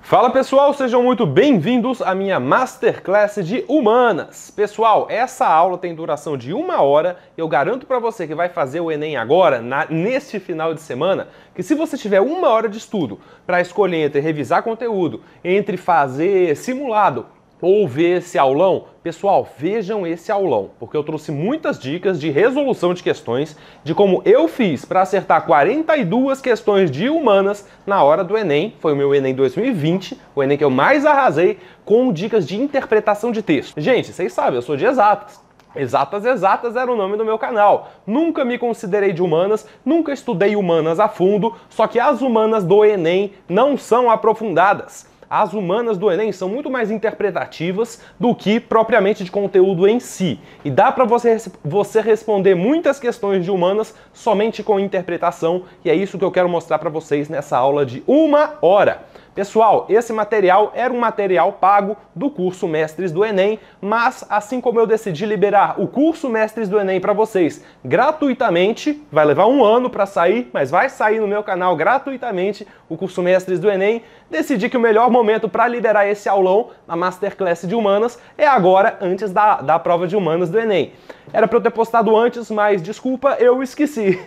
Fala pessoal, sejam muito bem-vindos à minha Masterclass de Humanas. Pessoal, essa aula tem duração de 1 hora. Eu garanto para você que vai fazer o Enem agora, neste final de semana, que se você tiver 1 hora de estudo para escolher entre revisar conteúdo, entre fazer simulado ou ver esse aulão, pessoal, vejam esse aulão, porque eu trouxe muitas dicas de resolução de questões, de como eu fiz para acertar 42 questões de humanas na hora do Enem. Foi o meu Enem 2020, o Enem que eu mais arrasei, com dicas de interpretação de texto. Gente, vocês sabem, eu sou de exatas. Exatas era o nome do meu canal. Nunca me considerei de humanas, nunca estudei humanas a fundo, só que as humanas do Enem não são aprofundadas. As humanas do Enem são muito mais interpretativas do que propriamente de conteúdo em si. E dá para você responder muitas questões de humanas somente com interpretação, e é isso que eu quero mostrar para vocês nessa aula de 1 hora. Pessoal, esse material era um material pago do curso Mestres do Enem, mas assim como eu decidi liberar o curso Mestres do Enem para vocês gratuitamente, vai levar 1 ano para sair, mas vai sair no meu canal gratuitamente o curso Mestres do Enem, decidi que o melhor momento para liberar esse aulão na Masterclass de Humanas é agora, antes da prova de Humanas do Enem. Era para eu ter postado antes, mas desculpa, eu esqueci.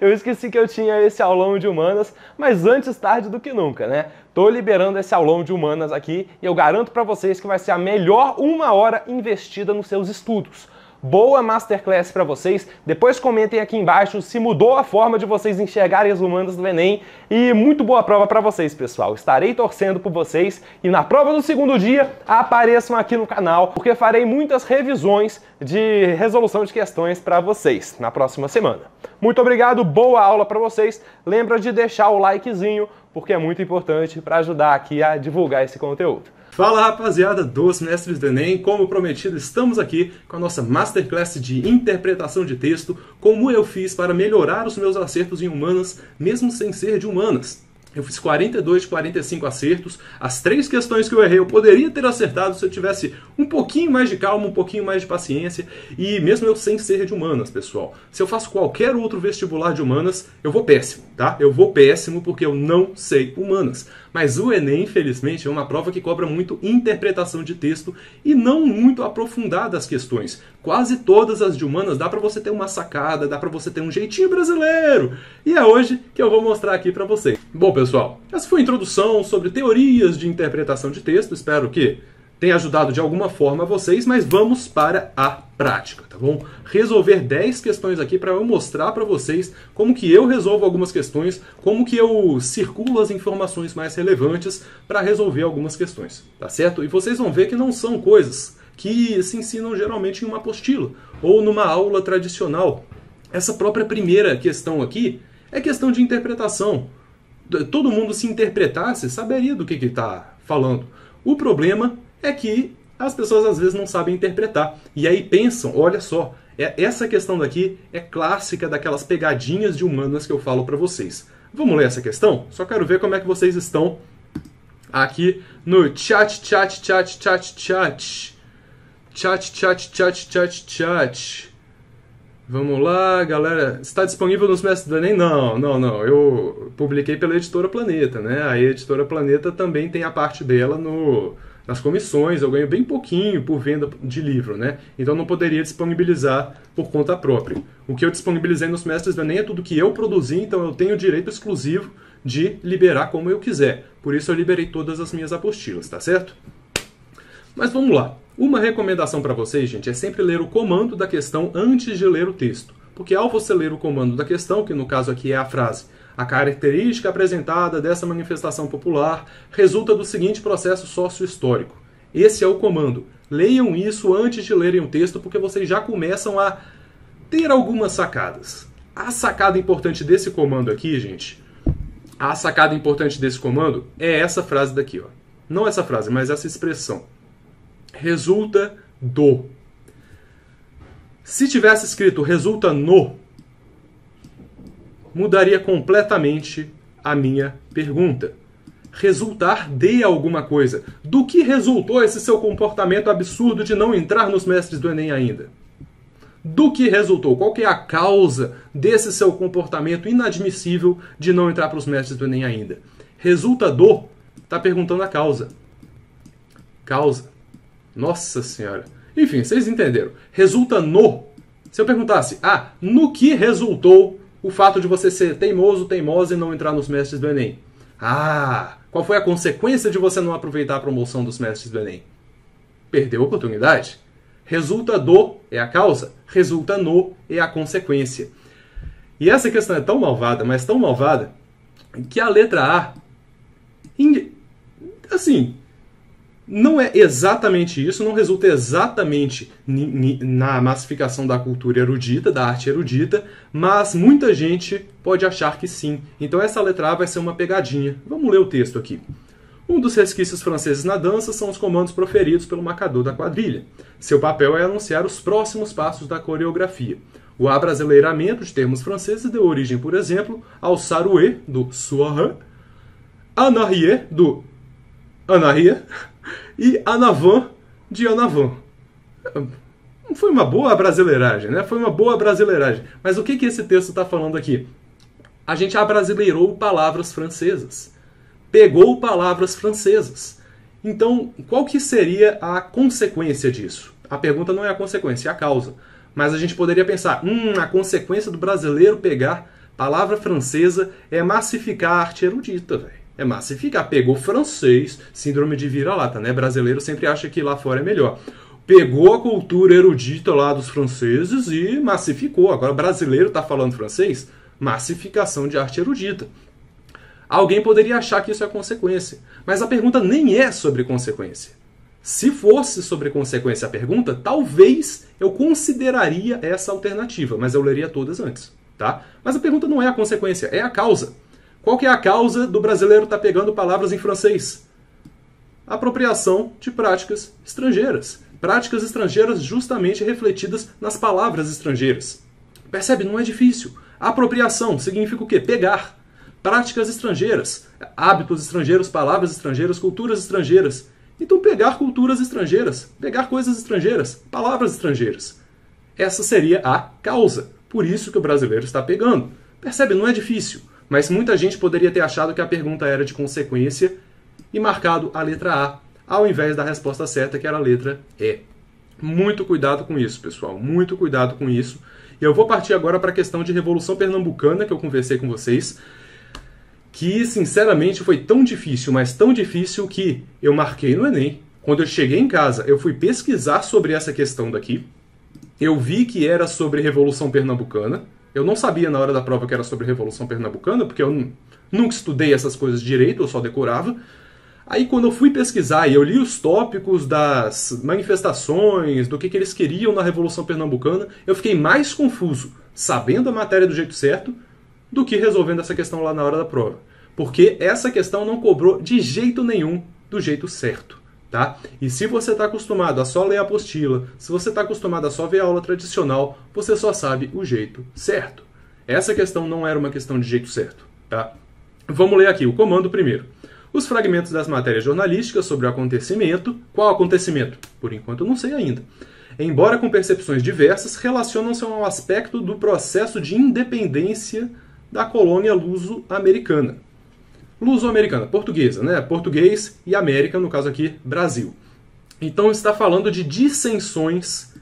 Eu esqueci que eu tinha esse aulão de Humanas, mas antes tarde do que nunca, né? Tô liberando esse aulão de Humanas aqui e eu garanto para vocês que vai ser a melhor 1 hora investida nos seus estudos. Boa Masterclass para vocês. Depois comentem aqui embaixo se mudou a forma de vocês enxergarem as humanas do Enem. E muito boa prova para vocês, pessoal. Estarei torcendo por vocês e na prova do segundo dia apareçam aqui no canal, porque farei muitas revisões de resolução de questões para vocês na próxima semana. Muito obrigado, boa aula para vocês. Lembra de deixar o likezinho, porque é muito importante para ajudar aqui a divulgar esse conteúdo. Fala rapaziada dos Mestres do Enem, como prometido estamos aqui com a nossa Masterclass de interpretação de texto, como eu fiz para melhorar os meus acertos em humanas, mesmo sem ser de humanas. Eu fiz 42 de 45 acertos, as 3 questões que eu errei eu poderia ter acertado se eu tivesse um pouquinho mais de calma, um pouquinho mais de paciência, e mesmo eu sem ser de humanas, pessoal. Se eu faço qualquer outro vestibular de humanas, eu vou péssimo, tá? Eu vou péssimo porque eu não sei humanas. Mas o Enem, infelizmente, é uma prova que cobra muito interpretação de texto e não muito aprofundada as questões. Quase todas as de humanas dá para você ter uma sacada, dá para você ter um jeitinho brasileiro. E é hoje que eu vou mostrar aqui para vocês. Bom, pessoal, essa foi a introdução sobre teorias de interpretação de texto. Espero que tenha ajudado de alguma forma vocês, mas vamos para a prática, tá bom? Resolver 10 questões aqui para eu mostrar para vocês como que eu resolvo algumas questões, como que eu circulo as informações mais relevantes para resolver algumas questões, tá certo? E vocês vão ver que não são coisas que se ensinam geralmente em uma apostila ou numa aula tradicional. Essa própria primeira questão aqui é questão de interpretação. Todo mundo, se interpretasse, saberia do que está falando. O problema é que as pessoas às vezes não sabem interpretar. E aí pensam, olha só, essa questão daqui é clássica daquelas pegadinhas de humanas que eu falo para vocês. Vamos ler essa questão? Só quero ver como é que vocês estão aqui no chat. Vamos lá, galera. Está disponível nos Mestres do Enem? Não. Eu publiquei pela Editora Planeta, né? A Editora Planeta também tem a parte dela nas comissões. Eu ganho bem pouquinho por venda de livro, né? Então não poderia disponibilizar por conta própria. O que eu disponibilizei nos Mestres do Enem é tudo que eu produzi, então eu tenho o direito exclusivo de liberar como eu quiser. Por isso eu liberei todas as minhas apostilas, tá certo? Mas vamos lá. Uma recomendação para vocês, gente, é sempre ler o comando da questão antes de ler o texto. Porque ao você ler o comando da questão, que no caso aqui é a frase, a característica apresentada dessa manifestação popular resulta do seguinte processo sócio-histórico. Esse é o comando. Leiam isso antes de lerem o texto, porque vocês já começam a ter algumas sacadas. A sacada importante desse comando aqui, gente, a sacada importante desse comando é essa frase daqui, ó. Não essa frase, mas essa expressão. Resulta do. Se tivesse escrito resulta no, mudaria completamente a minha pergunta. Resultar de alguma coisa. Do que resultou esse seu comportamento absurdo de não entrar nos Mestres do Enem ainda? Do que resultou? Qual que é a causa desse seu comportamento inadmissível de não entrar para os Mestres do Enem ainda? Resulta do Está perguntando a causa. Causa. Nossa Senhora. Enfim, vocês entenderam. Resulta no. Se eu perguntasse, no que resultou o fato de você ser teimoso, teimosa e não entrar nos mestres do Enem? Qual foi a consequência de você não aproveitar a promoção dos mestres do Enem? Perdeu a oportunidade. Resulta do é a causa, resulta no é a consequência. E essa questão é tão malvada, mas tão malvada, que a letra A, assim, não é exatamente isso, não resulta exatamente na massificação da cultura erudita, da arte erudita, mas muita gente pode achar que sim. Então essa letra A vai ser uma pegadinha. Vamos ler o texto aqui. Um dos resquícios franceses na dança são os comandos proferidos pelo marcador da quadrilha. Seu papel é anunciar os próximos passos da coreografia. O abrasileiramento de termos franceses deu origem, por exemplo, ao saroué, do soirée, en arrière, do en arrière, e en avant, de en avant. Foi uma boa abrasileiragem, né? Foi uma boa abrasileiragem. Mas o que esse texto está falando aqui? A gente abrasileirou palavras francesas. Pegou palavras francesas. Então, qual que seria a consequência disso? A pergunta não é a consequência, é a causa. Mas a gente poderia pensar, a consequência do brasileiro pegar palavra francesa é massificar a arte erudita, velho. É massificar. Pegou francês, síndrome de vira-lata, né? Brasileiro sempre acha que lá fora é melhor. Pegou a cultura erudita lá dos franceses e massificou. Agora, brasileiro está falando francês? Massificação de arte erudita. Alguém poderia achar que isso é consequência. Mas a pergunta nem é sobre consequência. Se fosse sobre consequência a pergunta, talvez eu consideraria essa alternativa, mas eu leria todas antes, tá? Mas a pergunta não é a consequência, é a causa. Qual que é a causa do brasileiro estar pegando palavras em francês? Apropriação de práticas estrangeiras. Práticas estrangeiras justamente refletidas nas palavras estrangeiras. Percebe? Não é difícil. Apropriação significa o quê? Pegar. Práticas estrangeiras, hábitos estrangeiros, palavras estrangeiras, culturas estrangeiras. Então pegar culturas estrangeiras, pegar coisas estrangeiras, palavras estrangeiras. Essa seria a causa. Por isso que o brasileiro está pegando. Percebe? Não é difícil. Mas muita gente poderia ter achado que a pergunta era de consequência e marcado a letra A, ao invés da resposta certa, que era a letra E. Muito cuidado com isso, pessoal. Muito cuidado com isso. E eu vou partir agora para a questão de Revolução Pernambucana, que eu conversei com vocês, que, sinceramente, foi tão difícil, mas tão difícil que eu marquei no Enem. Quando eu cheguei em casa, eu fui pesquisar sobre essa questão daqui. Eu vi que era sobre Revolução Pernambucana. Eu não sabia na hora da prova que era sobre Revolução Pernambucana, porque eu nunca estudei essas coisas direito, eu só decorava. Aí quando eu fui pesquisar e eu li os tópicos das manifestações, do que eles queriam na Revolução Pernambucana, eu fiquei mais confuso, sabendo a matéria do jeito certo, do que resolvendo essa questão lá na hora da prova. Porque essa questão não cobrou de jeito nenhum do jeito certo. Tá? E se você está acostumado a só ler a apostila, se você está acostumado a só ver a aula tradicional, você só sabe o jeito certo. Essa questão não era uma questão de jeito certo. Tá? Vamos ler aqui o comando primeiro. Os fragmentos das matérias jornalísticas sobre o acontecimento. Qual acontecimento? Por enquanto eu não sei ainda. Embora com percepções diversas, relacionam-se ao aspecto do processo de independência da colônia luso-americana. Luso-americana, portuguesa, né? Português e América, no caso aqui, Brasil. Então está falando de dissensões.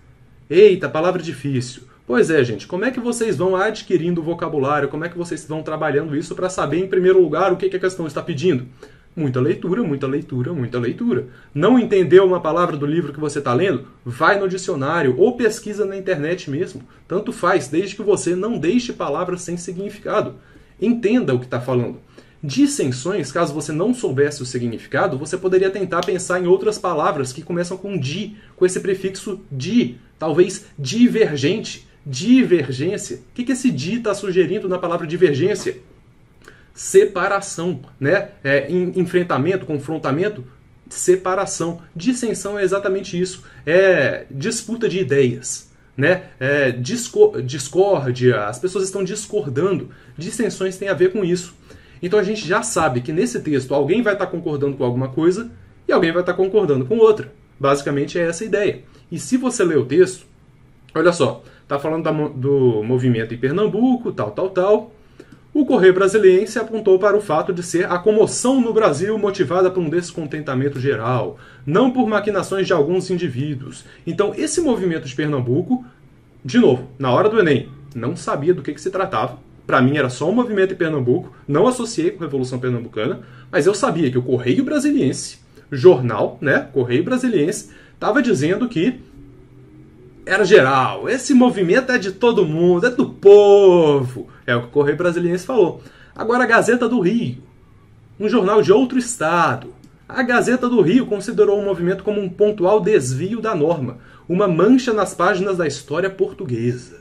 Eita, palavra difícil. Pois é, gente, como é que vocês vão adquirindo vocabulário? Como é que vocês vão trabalhando isso para saber, em primeiro lugar, o que a questão está pedindo? Muita leitura, muita leitura, muita leitura. Não entendeu uma palavra do livro que você está lendo? Vai no dicionário ou pesquisa na internet mesmo. Tanto faz, desde que você não deixe palavras sem significado. Entenda o que está falando. Dissensões, caso você não soubesse o significado, você poderia tentar pensar em outras palavras que começam com di, com esse prefixo di, talvez divergente, divergência. O que esse di está sugerindo na palavra divergência? Separação, né? Enfrentamento, confrontamento, separação. Dissensão é exatamente isso. É disputa de ideias, né? Discórdia, as pessoas estão discordando. Dissensões têm a ver com isso. Então a gente já sabe que nesse texto alguém vai estar concordando com alguma coisa e alguém vai estar concordando com outra. Basicamente é essa a ideia. E se você ler o texto, olha só, está falando do movimento em Pernambuco, tal. O Correio Brasiliense apontou para o fato de ser a comoção no Brasil motivada por um descontentamento geral, não por maquinações de alguns indivíduos. Então, esse movimento de Pernambuco, de novo, na hora do Enem, não sabia do que se tratava. Para mim era só um movimento em Pernambuco, não associei com a Revolução Pernambucana, mas eu sabia que o Correio Brasiliense, jornal, né, Correio Brasiliense, estava dizendo que era geral, esse movimento é de todo mundo, é do povo. É o que o Correio Brasiliense falou. Agora a Gazeta do Rio, um jornal de outro estado. A Gazeta do Rio considerou o movimento como um pontual desvio da norma, uma mancha nas páginas da história portuguesa.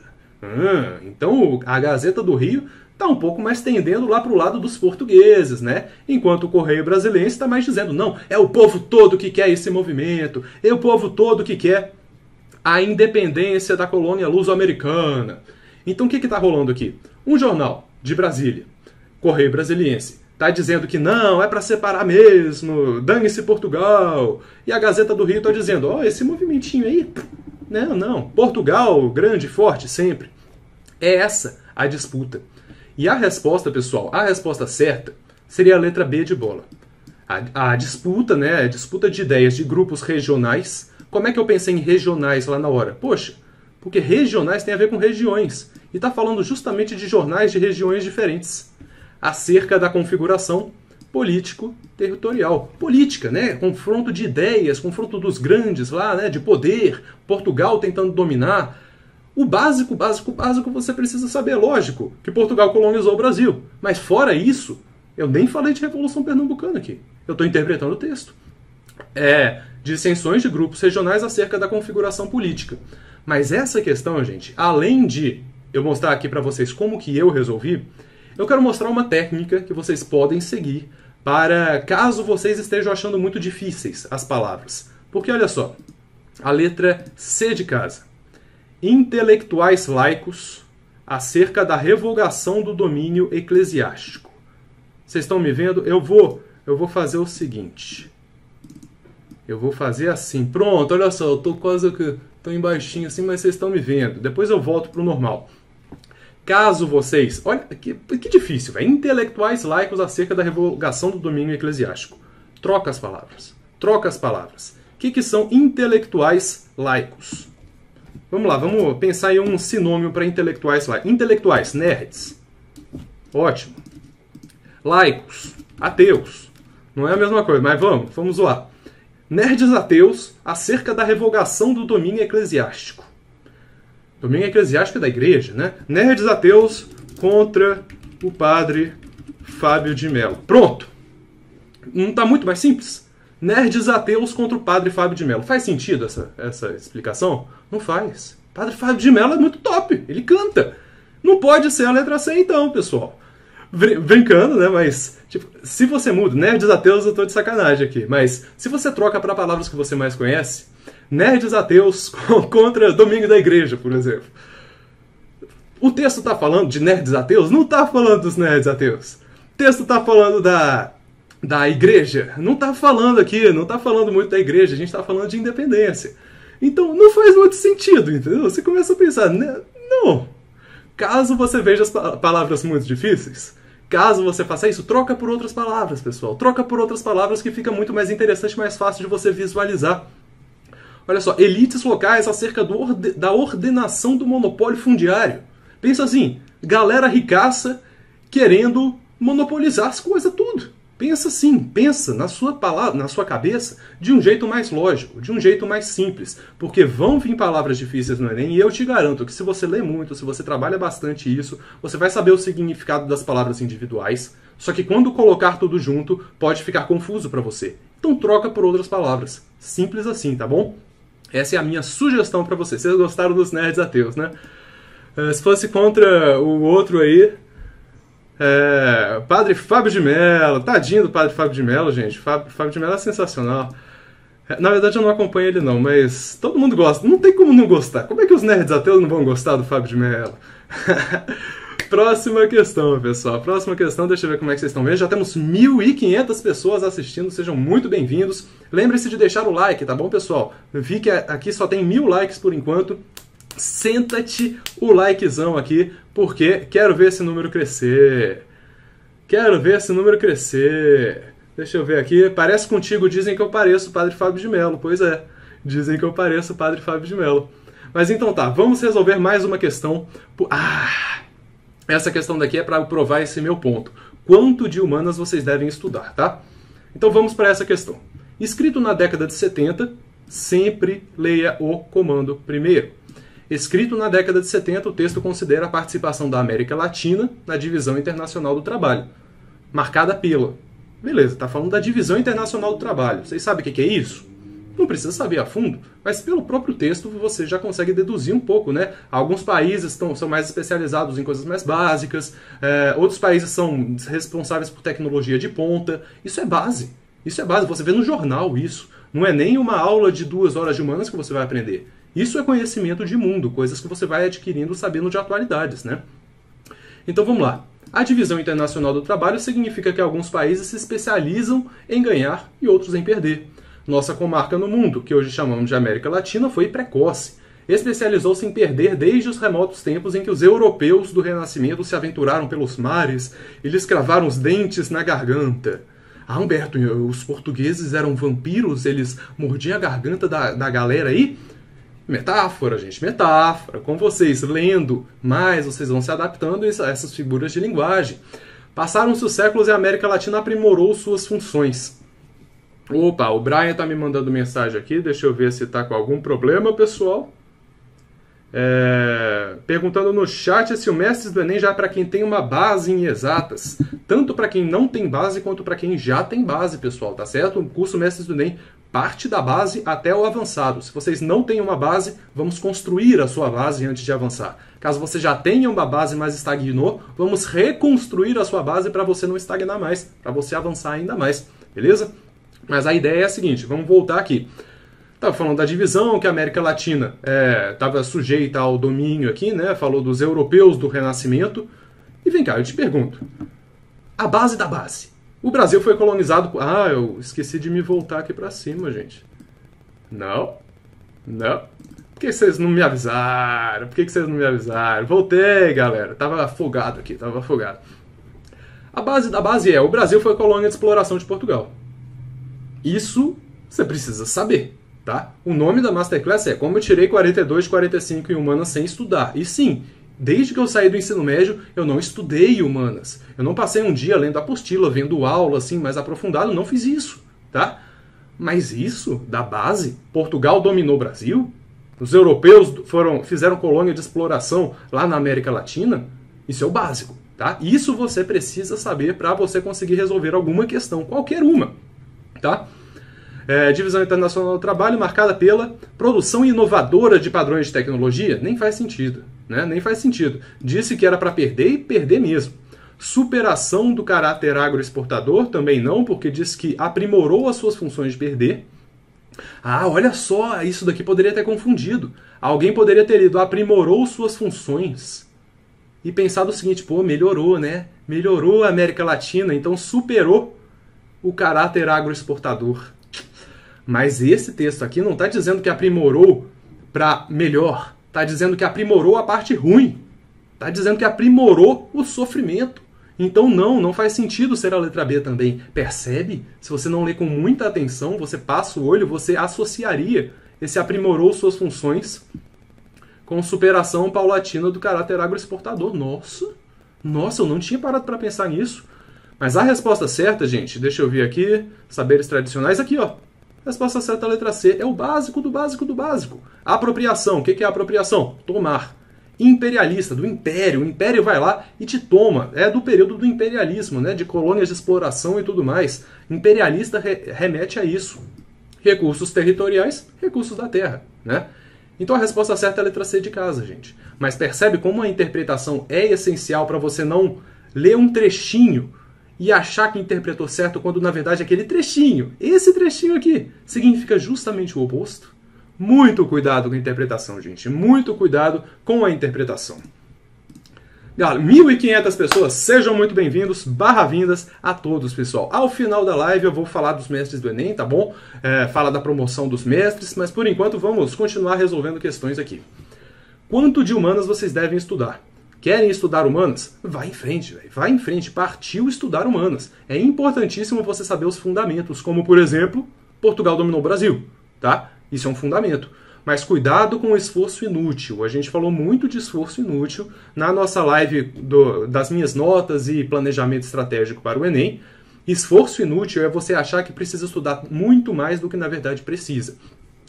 Então a Gazeta do Rio está um pouco mais tendendo lá para o lado dos portugueses, né? Enquanto o Correio Brasiliense está mais dizendo, não, é o povo todo que quer esse movimento, é o povo todo que quer a independência da colônia luso-americana. Então o que está rolando aqui? Um jornal de Brasília, Correio Brasiliense, está dizendo que não, é para separar mesmo, dane-se Portugal. E a Gazeta do Rio está dizendo, ó, esse movimentinho aí, não, Portugal, grande, forte, sempre. É essa a disputa. E a resposta, pessoal, a resposta certa seria a letra B de bola. A disputa, né, a disputa de ideias de grupos regionais. Como é que eu pensei em regionais lá na hora? Poxa, porque regionais tem a ver com regiões. E está falando justamente de jornais de regiões diferentes. Acerca da configuração político-territorial. Política, né? Confronto de ideias, confronto dos grandes lá, né? De poder, Portugal tentando dominar. O básico você precisa saber. Lógico que Portugal colonizou o Brasil. Mas fora isso, eu nem falei de Revolução Pernambucana aqui. Eu estou interpretando o texto. Dissensões de grupos regionais acerca da configuração política. Mas essa questão, gente, além de eu mostrar aqui para vocês como que eu resolvi, eu quero mostrar uma técnica que vocês podem seguir para caso vocês estejam achando muito difíceis as palavras. Porque olha só, a letra C de casa. Intelectuais laicos acerca da revogação do domínio eclesiástico. Vocês estão me vendo? Eu vou fazer o seguinte. Eu vou fazer assim. Pronto, olha só, eu tô quase que tô embaixinho assim, mas vocês estão me vendo. Depois eu volto pro normal. Caso vocês... Olha, que difícil, velho. Intelectuais laicos acerca da revogação do domínio eclesiástico. Troca as palavras. Troca as palavras. O que são intelectuais laicos? Vamos lá, vamos pensar em um sinônimo para intelectuais laicos. Intelectuais, nerds. Ótimo. Laicos, ateus. Não é a mesma coisa, mas vamos lá. Nerds ateus acerca da revogação do domínio eclesiástico. Domínio eclesiástico é da igreja, né? Nerds ateus contra o padre Fábio de Mello. Pronto! Não está muito mais simples? Nerds ateus contra o padre Fábio de Mello. Faz sentido essa explicação? Não faz. O padre Fábio de Mello é muito top. Ele canta. Não pode ser a letra C então, pessoal. Brincando, né? Mas, tipo, se você muda, nerds ateus, eu tô de sacanagem aqui. Mas, se você troca para palavras que você mais conhece, nerds ateus contra domingo da igreja, por exemplo. O texto tá falando de nerds ateus? Não tá falando dos nerds ateus. O texto tá falando da igreja? Não tá falando aqui, não tá falando muito da igreja. A gente tá falando de independência. Então, não faz muito sentido, entendeu? Você começa a pensar, não. Caso você veja as palavras muito difíceis, caso você faça isso, troca por outras palavras, pessoal. Troca por outras palavras que fica muito mais interessante e mais fácil de você visualizar. Olha só, elites locais acerca da ordenação do monopólio fundiário. Pensa assim, galera ricaça querendo monopolizar as coisas tudo. Pensa assim, pensa na sua cabeça de um jeito mais lógico, de um jeito mais simples. Porque vão vir palavras difíceis no Enem e eu te garanto que se você lê muito, se você trabalha bastante isso, você vai saber o significado das palavras individuais. Só que quando colocar tudo junto, pode ficar confuso para você. Então troca por outras palavras. Simples assim, tá bom? Essa é a minha sugestão para vocês. Vocês gostaram dos nerds ateus, né? Se fosse contra o outro aí... Padre Fábio de Mello, tadinho do Padre Fábio de Mello, gente. Fábio de Mello é sensacional. Na verdade eu não acompanho ele não, mas todo mundo gosta. Não tem como não gostar. Como é que os nerds ateus não vão gostar do Fábio de Mello? Próxima questão, pessoal. Próxima questão, deixa eu ver como é que vocês estão vendo. Já temos 1.500 pessoas assistindo, sejam muito bem-vindos. Lembre-se de deixar o like, tá bom, pessoal? Vi que aqui só tem 1.000 likes por enquanto. senta-te o likezão aqui, porque quero ver esse número crescer. Quero ver esse número crescer. Deixa eu ver aqui. Parece contigo, dizem que eu pareço o Padre Fábio de Mello. Pois é, dizem que eu pareço o Padre Fábio de Mello. Mas então tá, vamos resolver mais uma questão. Essa questão daqui é para provar esse meu ponto. Quanto de humanas vocês devem estudar, tá? Então vamos para essa questão. Escrito na década de 70, sempre leia o comando primeiro. Escrito na década de 70, o texto considera a participação da América Latina na Divisão Internacional do Trabalho, marcada pela... Beleza, tá falando da Divisão Internacional do Trabalho. Vocês sabem o que é isso? Não precisa saber a fundo, mas pelo próprio texto você já consegue deduzir um pouco, né? Alguns países são mais especializados em coisas mais básicas, outros países são responsáveis por tecnologia de ponta. Isso é base. Isso é base. Você vê no jornal isso. Não é nem uma aula de 2 horas de humanas que você vai aprender. Isso é conhecimento de mundo, coisas que você vai adquirindo sabendo de atualidades, né? Então vamos lá. A Divisão Internacional do Trabalho significa que alguns países se especializam em ganhar e outros em perder. Nossa comarca no mundo, que hoje chamamos de América Latina, foi precoce. Especializou-se em perder desde os remotos tempos em que os europeus do Renascimento se aventuraram pelos mares e lhes cravaram os dentes na garganta. Ah, Humberto, os portugueses eram vampiros? Eles mordiam a garganta da galera aí? Metáfora, gente, metáfora. Com vocês lendo mais, vocês vão se adaptando a essas figuras de linguagem. Passaram-se os séculos e a América Latina aprimorou suas funções. Opa, o Brian tá me mandando mensagem aqui, deixa eu ver se tá com algum problema, pessoal. Perguntando no chat se o Mestres do Enem já é para quem tem uma base em exatas. Tanto para quem não tem base, quanto para quem já tem base, pessoal, tá certo? O curso Mestres do Enem parte da base até o avançado. Se vocês não têm uma base, vamos construir a sua base antes de avançar. Caso você já tenha uma base, mas estagnou, vamos reconstruir a sua base para você não estagnar mais, para você avançar ainda mais, beleza? Mas a ideia é a seguinte, vamos voltar aqui. Estava falando da divisão, que a América Latina estava sujeita ao domínio aqui, né? Falou dos europeus do Renascimento. E vem cá, eu te pergunto. A base da base. O Brasil foi colonizado... Ah, eu esqueci de me voltar aqui para cima, gente. Não. Por que vocês não me avisaram? Voltei, galera. Tava afogado aqui, A base da base o Brasil foi colônia de exploração de Portugal. Isso você precisa saber, tá? O nome da Masterclass é Como eu tirei 42 de 45 em Humanas sem estudar. E sim, desde que eu saí do ensino médio, eu não estudei Humanas. Eu não passei um dia lendo apostila, vendo aula assim mais aprofundado, não fiz isso, tá? Mas isso, da base, Portugal dominou o Brasil, os europeus fizeram colônia de exploração lá na América Latina, isso é o básico, tá? Isso você precisa saber para você conseguir resolver alguma questão, qualquer uma. Tá? Divisão Internacional do Trabalho marcada pela produção inovadora de padrões de tecnologia? Nem faz sentido, né? Nem faz sentido. Disse que era para perder e perder mesmo. Superação do caráter agroexportador? Também não, porque diz que aprimorou as suas funções de perder. Ah, olha só, isso daqui poderia ter confundido. Alguém poderia ter lido aprimorou suas funções e pensado o seguinte, pô, melhorou, né? Melhorou a América Latina, então superou o caráter agroexportador. Mas esse texto aqui não está dizendo que aprimorou para melhor. Está dizendo que aprimorou a parte ruim. Está dizendo que aprimorou o sofrimento. Então não faz sentido ser a letra B também. Percebe? Se você não lê com muita atenção, você passa o olho, você associaria esse aprimorou suas funções com superação paulatina do caráter agroexportador. Nossa, eu não tinha parado para pensar nisso. Mas a resposta certa, gente, deixa eu ver aqui, saberes tradicionais, aqui ó. A resposta certa é a letra C, é o básico do básico do básico. Apropriação, o que é apropriação? Tomar. Imperialista, do império, o império vai lá e te toma. É do período do imperialismo, né, de colônias de exploração e tudo mais. Imperialista remete a isso. Recursos territoriais, recursos da terra, né? Então a resposta certa é a letra C de casa, gente. Mas percebe como a interpretação é essencial para você não ler um trechinho e achar que interpretou certo quando na verdade aquele trechinho, esse trechinho aqui, significa justamente o oposto? Muito cuidado com a interpretação, gente. Muito cuidado com a interpretação. Galera, 1.500 pessoas, sejam muito bem-vindos, barra-vindas a todos, pessoal. Ao final da live eu vou falar dos mestres do Enem, tá bom? Fala da promoção dos mestres, mas por enquanto vamos continuar resolvendo questões aqui. Quanto de humanas vocês devem estudar? Querem estudar humanas? Vai em frente, véio. Vai em frente. Partiu estudar humanas. É importantíssimo você saber os fundamentos, como, por exemplo, Portugal dominou o Brasil, tá? Isso é um fundamento. Mas cuidado com o esforço inútil. A gente falou muito de esforço inútil na nossa live das minhas notas e planejamento estratégico para o Enem. Esforço inútil é você achar que precisa estudar muito mais do que na verdade precisa.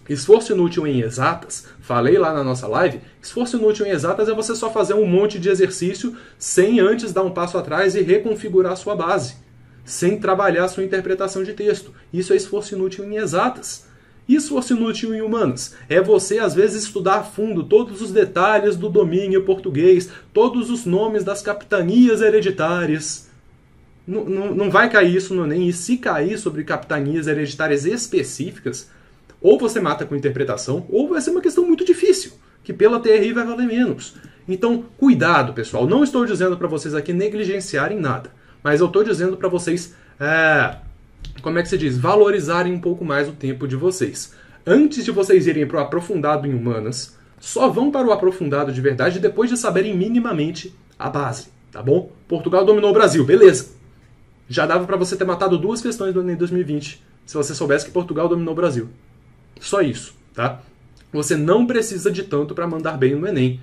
Esforço inútil em exatas, falei lá na nossa live, esforço inútil em exatas é você só fazer um monte de exercício sem antes dar um passo atrás e reconfigurar a sua base, sem trabalhar a sua interpretação de texto. Isso é esforço inútil em exatas. E esforço inútil em humanas é você, às vezes, estudar a fundo todos os detalhes do domínio português, todos os nomes das capitanias hereditárias. Não vai cair isso no Enem, e se cair sobre capitanias hereditárias específicas, ou você mata com interpretação, ou vai ser uma questão muito difícil, que pela TRI vai valer menos. Então, cuidado, pessoal. Não estou dizendo para vocês aqui negligenciarem nada, mas eu estou dizendo para vocês, como é que se diz? Valorizarem um pouco mais o tempo de vocês. Antes de vocês irem para o aprofundado em humanas, só vão para o aprofundado de verdade depois de saberem minimamente a base, tá bom? Portugal dominou o Brasil, beleza. Já dava para você ter matado 2 questões do Enem 2020, se você soubesse que Portugal dominou o Brasil. Só isso, tá? Você não precisa de tanto para mandar bem no Enem.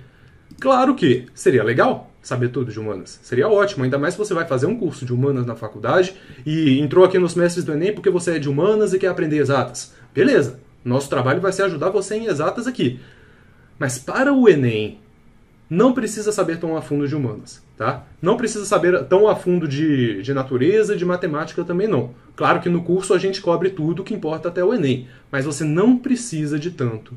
Claro que seria legal saber tudo de humanas. Seria ótimo, ainda mais se você vai fazer um curso de humanas na faculdade e entrou aqui nos mestres do Enem porque você é de humanas e quer aprender exatas. Beleza, nosso trabalho vai ser ajudar você em exatas aqui. Mas para o Enem, não precisa saber tão a fundo de humanas, tá? Não precisa saber tão a fundo de natureza e de matemática também não. Claro que no curso a gente cobre tudo que importa até o Enem, mas você não precisa de tanto.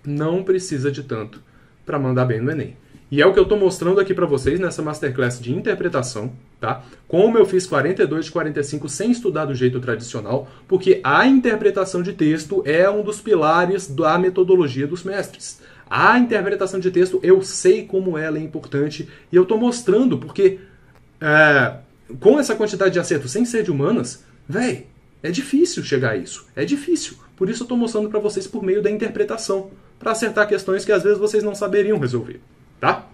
Não precisa de tanto para mandar bem no Enem. E é o que eu estou mostrando aqui para vocês nessa Masterclass de interpretação, tá? Como eu fiz 42 de 45 sem estudar do jeito tradicional, porque a interpretação de texto é um dos pilares da metodologia dos mestres. A interpretação de texto, eu sei como ela é importante e eu estou mostrando porque com essa quantidade de acertos sem ser de humanas, véi, é difícil chegar a isso. É difícil. Por isso eu estou mostrando para vocês por meio da interpretação, para acertar questões que às vezes vocês não saberiam resolver, tá?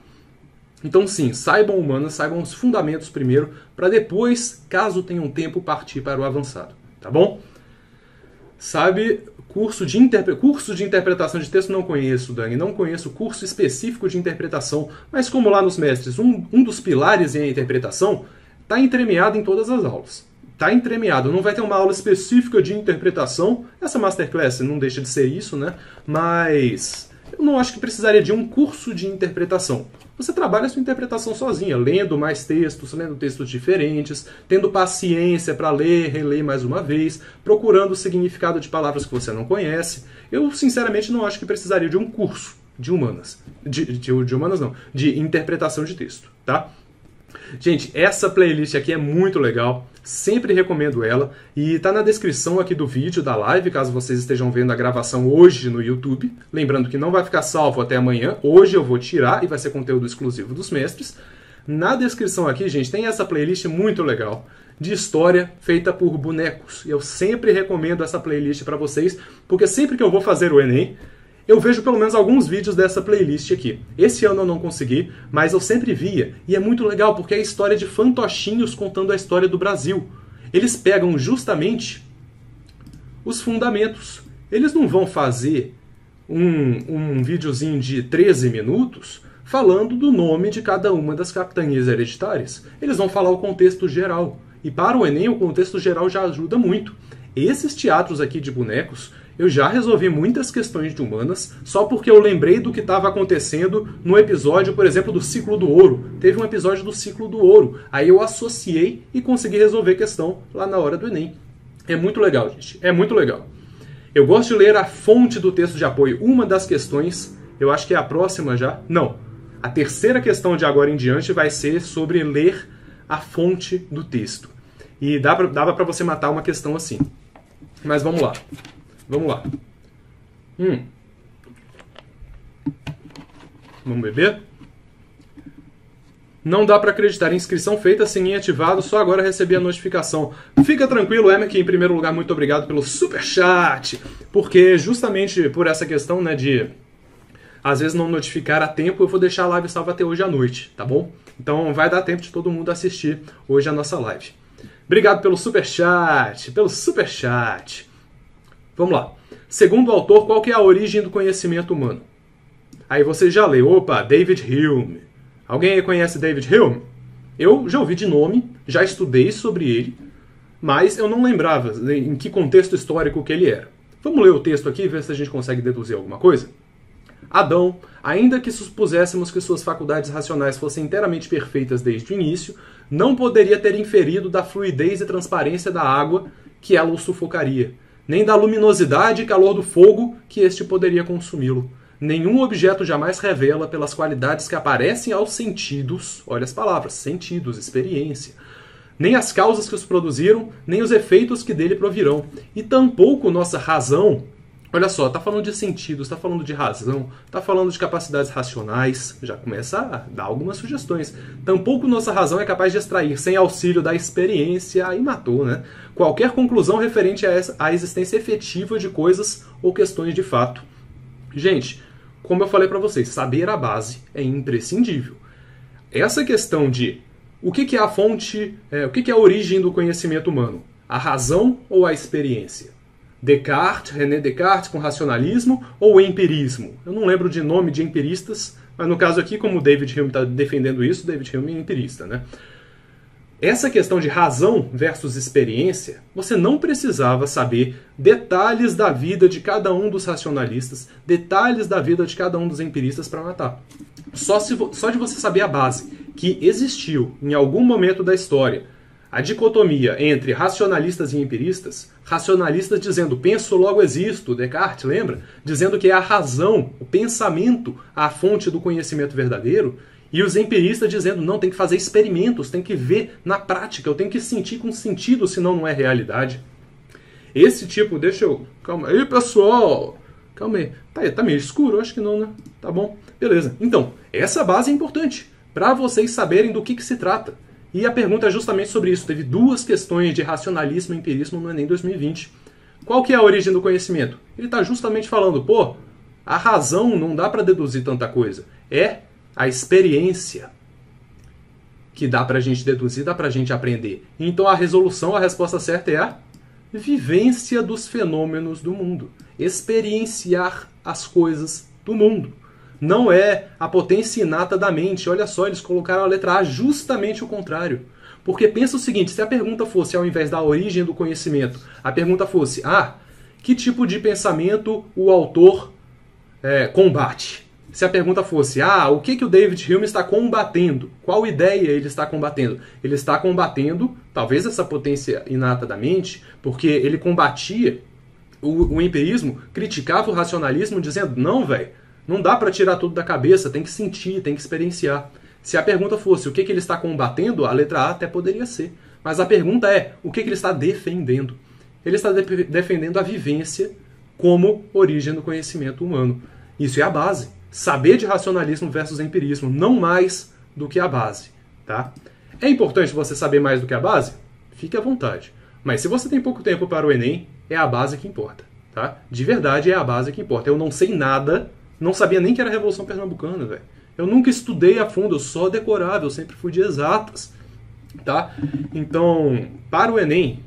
Então sim, saibam humanas, saibam os fundamentos primeiro, para depois, caso tenham tempo, partir para o avançado, tá bom? Sabe, curso de interpretação de texto não conheço, Dani, não conheço curso específico de interpretação, mas como lá nos mestres, um dos pilares em a interpretação está entremeado em todas as aulas. Está entremeado, não vai ter uma aula específica de interpretação, essa Masterclass não deixa de ser isso, né? Mas eu não acho que precisaria de um curso de interpretação. Você trabalha a sua interpretação sozinha, lendo mais textos, lendo textos diferentes, tendo paciência para ler, reler mais uma vez, procurando o significado de palavras que você não conhece. Eu, sinceramente, não acho que precisaria de um curso de humanas. De humanas não, de interpretação de texto, tá? Gente, essa playlist aqui é muito legal, sempre recomendo ela, e tá na descrição aqui do vídeo, da live, caso vocês estejam vendo a gravação hoje no YouTube. Lembrando que não vai ficar salvo até amanhã, hoje eu vou tirar e vai ser conteúdo exclusivo dos mestres. Na descrição aqui, gente, tem essa playlist muito legal, de história feita por bonecos. Eu sempre recomendo essa playlist para vocês, porque sempre que eu vou fazer o Enem, eu vejo pelo menos alguns vídeos dessa playlist aqui. Esse ano eu não consegui, mas eu sempre via. E é muito legal porque é a história de fantochinhos contando a história do Brasil. Eles pegam justamente os fundamentos. Eles não vão fazer um videozinho de 13 minutos falando do nome de cada uma das capitanias hereditárias. Eles vão falar o contexto geral. E para o Enem o contexto geral já ajuda muito. Esses teatros aqui de bonecos, eu já resolvi muitas questões de humanas só porque eu lembrei do que estava acontecendo no episódio, por exemplo, do Ciclo do Ouro. Teve um episódio do Ciclo do Ouro. Aí eu associei e consegui resolver questão lá na hora do Enem. É muito legal, gente. É muito legal. Eu gosto de ler a fonte do texto de apoio. Uma das questões, eu acho que é a próxima já. Não. A terceira questão de agora em diante vai ser sobre ler a fonte do texto. E dava para você matar uma questão assim. Mas vamos lá. Vamos lá. Vamos beber? Não dá para acreditar. Inscrição feita, sininho ativado, só agora recebi a notificação. Fica tranquilo, Emek, em primeiro lugar, muito obrigado pelo superchat. Porque justamente por essa questão, né, às vezes não notificar a tempo, eu vou deixar a live salva até hoje à noite, tá bom? Então vai dar tempo de todo mundo assistir hoje a nossa live. Obrigado pelo superchat, Vamos lá. Segundo o autor, qual que é a origem do conhecimento humano? Aí você já leu, opa, David Hume. Alguém aí conhece David Hume? Eu já ouvi de nome, já estudei sobre ele, mas eu não lembrava em que contexto histórico que ele era. Vamos ler o texto aqui e ver se a gente consegue deduzir alguma coisa? Adão, ainda que supuséssemos que suas faculdades racionais fossem inteiramente perfeitas desde o início, não poderia ter inferido da fluidez e transparência da água que ela o sufocaria, nem da luminosidade e calor do fogo que este poderia consumi-lo. Nenhum objeto jamais revela pelas qualidades que aparecem aos sentidos, olha as palavras, sentidos, experiência, nem as causas que os produziram, nem os efeitos que dele provirão, e tampouco nossa razão. Olha só, está falando de sentidos, está falando de razão, está falando de capacidades racionais, já começa a dar algumas sugestões. Tampouco nossa razão é capaz de extrair, sem auxílio da experiência, aí matou, né? Qualquer conclusão referente à existência efetiva de coisas ou questões de fato. Gente, como eu falei para vocês, saber a base é imprescindível. Essa questão de o que é a fonte, o que é a origem do conhecimento humano? A razão ou a experiência? René Descartes com racionalismo ou empirismo? Eu não lembro de nome de empiristas, mas no caso aqui, como o David Hume está defendendo isso, David Hume é empirista, né? Essa questão de razão versus experiência, você não precisava saber detalhes da vida de cada um dos racionalistas, detalhes da vida de cada um dos empiristas para matar. Só de você saber a base, que existiu em algum momento da história a dicotomia entre racionalistas e empiristas, racionalistas dizendo penso, logo existo, Descartes, lembra? Dizendo que é a razão, o pensamento, a fonte do conhecimento verdadeiro, e os empiristas dizendo não, tem que fazer experimentos, tem que ver na prática, eu tenho que sentir com sentido, senão não é realidade. Esse tipo, calma aí, pessoal, calma aí, tá meio escuro, acho que não, né? Tá bom, beleza. Então, essa base é importante, para vocês saberem do que se trata. E a pergunta é justamente sobre isso. Teve duas questões de racionalismo e empirismo no Enem 2020. Qual que é a origem do conhecimento? Ele está justamente falando, pô, a razão não dá para deduzir tanta coisa. É a experiência que dá para a gente deduzir, dá para a gente aprender. Então a resposta certa é a vivência dos fenômenos do mundo. Experienciar as coisas do mundo. Não é a potência inata da mente. Olha só, eles colocaram a letra A justamente o contrário. Porque pensa o seguinte, se a pergunta fosse, ao invés da origem do conhecimento, a pergunta fosse, que tipo de pensamento o autor combate? Se a pergunta fosse, o que o David Hume está combatendo? Qual ideia ele está combatendo? Ele está combatendo, talvez, essa potência inata da mente, porque ele combatia o empirismo, criticava o racionalismo, dizendo, não, velho, não dá para tirar tudo da cabeça, tem que sentir, tem que experienciar. Se a pergunta fosse o que ele está combatendo, a letra A até poderia ser. Mas a pergunta é o que ele está defendendo. Ele está defendendo a vivência como origem do conhecimento humano. Isso é a base. Saber de racionalismo versus empirismo, não mais do que a base. Tá? É importante você saber mais do que a base? Fique à vontade. Mas se você tem pouco tempo para o Enem, é a base que importa. Tá? De verdade, é a base que importa. Eu não sei nada. Não sabia nem que era a Revolução Pernambucana, velho. Eu nunca estudei a fundo, eu só decorava, eu sempre fui de exatas. Tá? Então, para o Enem,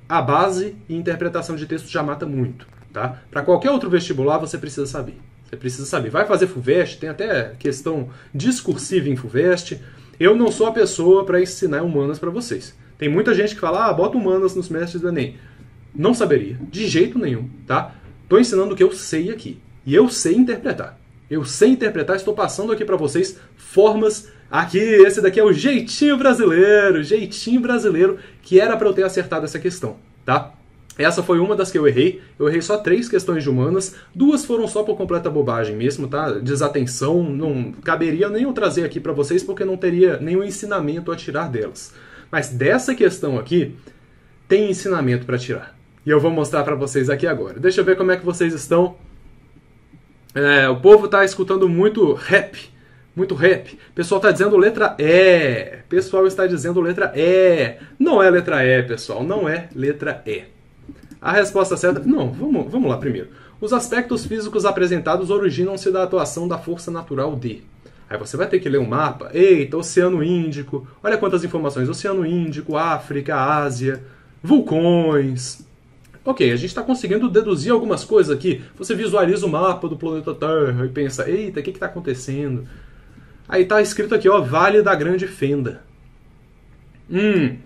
a base e interpretação de texto já mata muito. Tá? Para qualquer outro vestibular, você precisa saber. Você precisa saber. Vai fazer FUVEST, tem até questão discursiva em FUVEST. Eu não sou a pessoa para ensinar humanas para vocês. Tem muita gente que fala, bota humanas nos mestres do Enem. Não saberia, de jeito nenhum. Tá? Tô ensinando o que eu sei aqui. E eu sei interpretar. Eu sei interpretar, estou passando aqui para vocês formas. Aqui, esse daqui é o jeitinho brasileiro, que era para eu ter acertado essa questão, tá? Essa foi uma das que eu errei. Eu errei só 3 questões de humanas. 2 foram só por completa bobagem mesmo, tá? Desatenção. Não caberia nem eu trazer aqui para vocês, porque não teria nenhum ensinamento a tirar delas. Mas dessa questão aqui, tem ensinamento para tirar. E eu vou mostrar para vocês aqui agora. Deixa eu ver como é que vocês estão. O povo tá escutando muito rap. Muito rap. O pessoal tá dizendo letra E. O pessoal está dizendo letra E. Não é letra E, pessoal. Não é letra E. A resposta certa... Não, vamos lá primeiro. Os aspectos físicos apresentados originam-se da atuação da força natural de... Aí você vai ter que ler um mapa. Eita, Oceano Índico. Olha quantas informações. Oceano Índico, África, Ásia, vulcões. Ok, a gente está conseguindo deduzir algumas coisas aqui. Você visualiza o mapa do planeta Terra e pensa, eita, o que está acontecendo? Aí está escrito aqui, ó, Vale da Grande Fenda.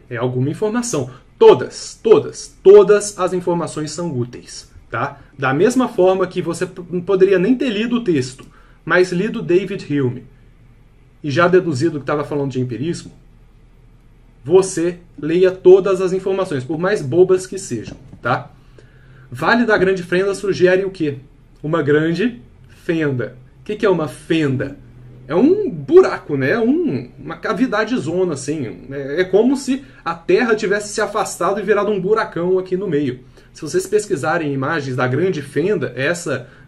É alguma informação. Todas as informações são úteis, tá? Da mesma forma que você não poderia nem ter lido o texto, mas lido David Hume e já deduzido que estava falando de empirismo, você leia todas as informações, por mais bobas que sejam, tá? Vale da Grande Fenda sugere o quê? Uma grande fenda. O que é uma fenda? É um buraco, né? Uma cavidade zona, assim. É como se a Terra tivesse se afastado e virado um buracão aqui no meio. Se vocês pesquisarem imagens da Grande Fenda,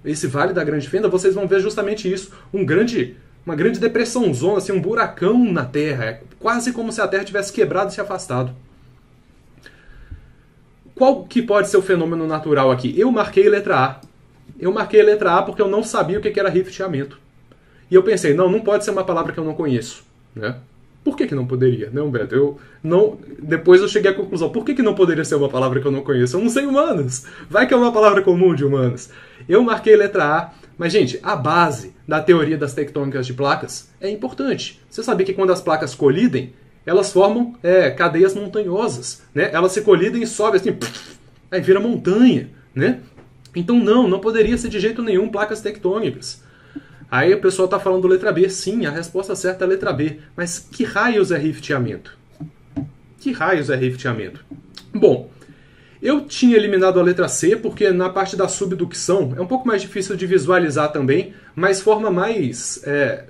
esse Vale da Grande Fenda, vocês vão ver justamente isso. Uma grande depressão zona, assim, um buracão na Terra. É quase como se a Terra tivesse quebrado e se afastado. Qual que pode ser o fenômeno natural aqui? Eu marquei letra A. Eu marquei a letra A porque eu não sabia o que era rifteamento. E eu pensei, não pode ser uma palavra que eu não conheço, né? Por que não poderia, né, Humberto? Depois eu cheguei à conclusão, por que não poderia ser uma palavra que eu não conheço? Eu não sei humanas. Vai que é uma palavra comum de humanas. Eu marquei letra A, mas, gente, a base da teoria das tectônicas de placas é importante. Você sabia que quando as placas colidem, elas formam cadeias montanhosas, né? Elas se colidem e sobem assim, aí vira montanha, né? Então não poderia ser de jeito nenhum placas tectônicas. Aí o pessoal está falando letra B. Sim, a resposta certa é a letra B. Mas que raios é rifteamento? Que raios é rifteamento? Bom, eu tinha eliminado a letra C porque na parte da subducção é um pouco mais difícil de visualizar também, mas forma mais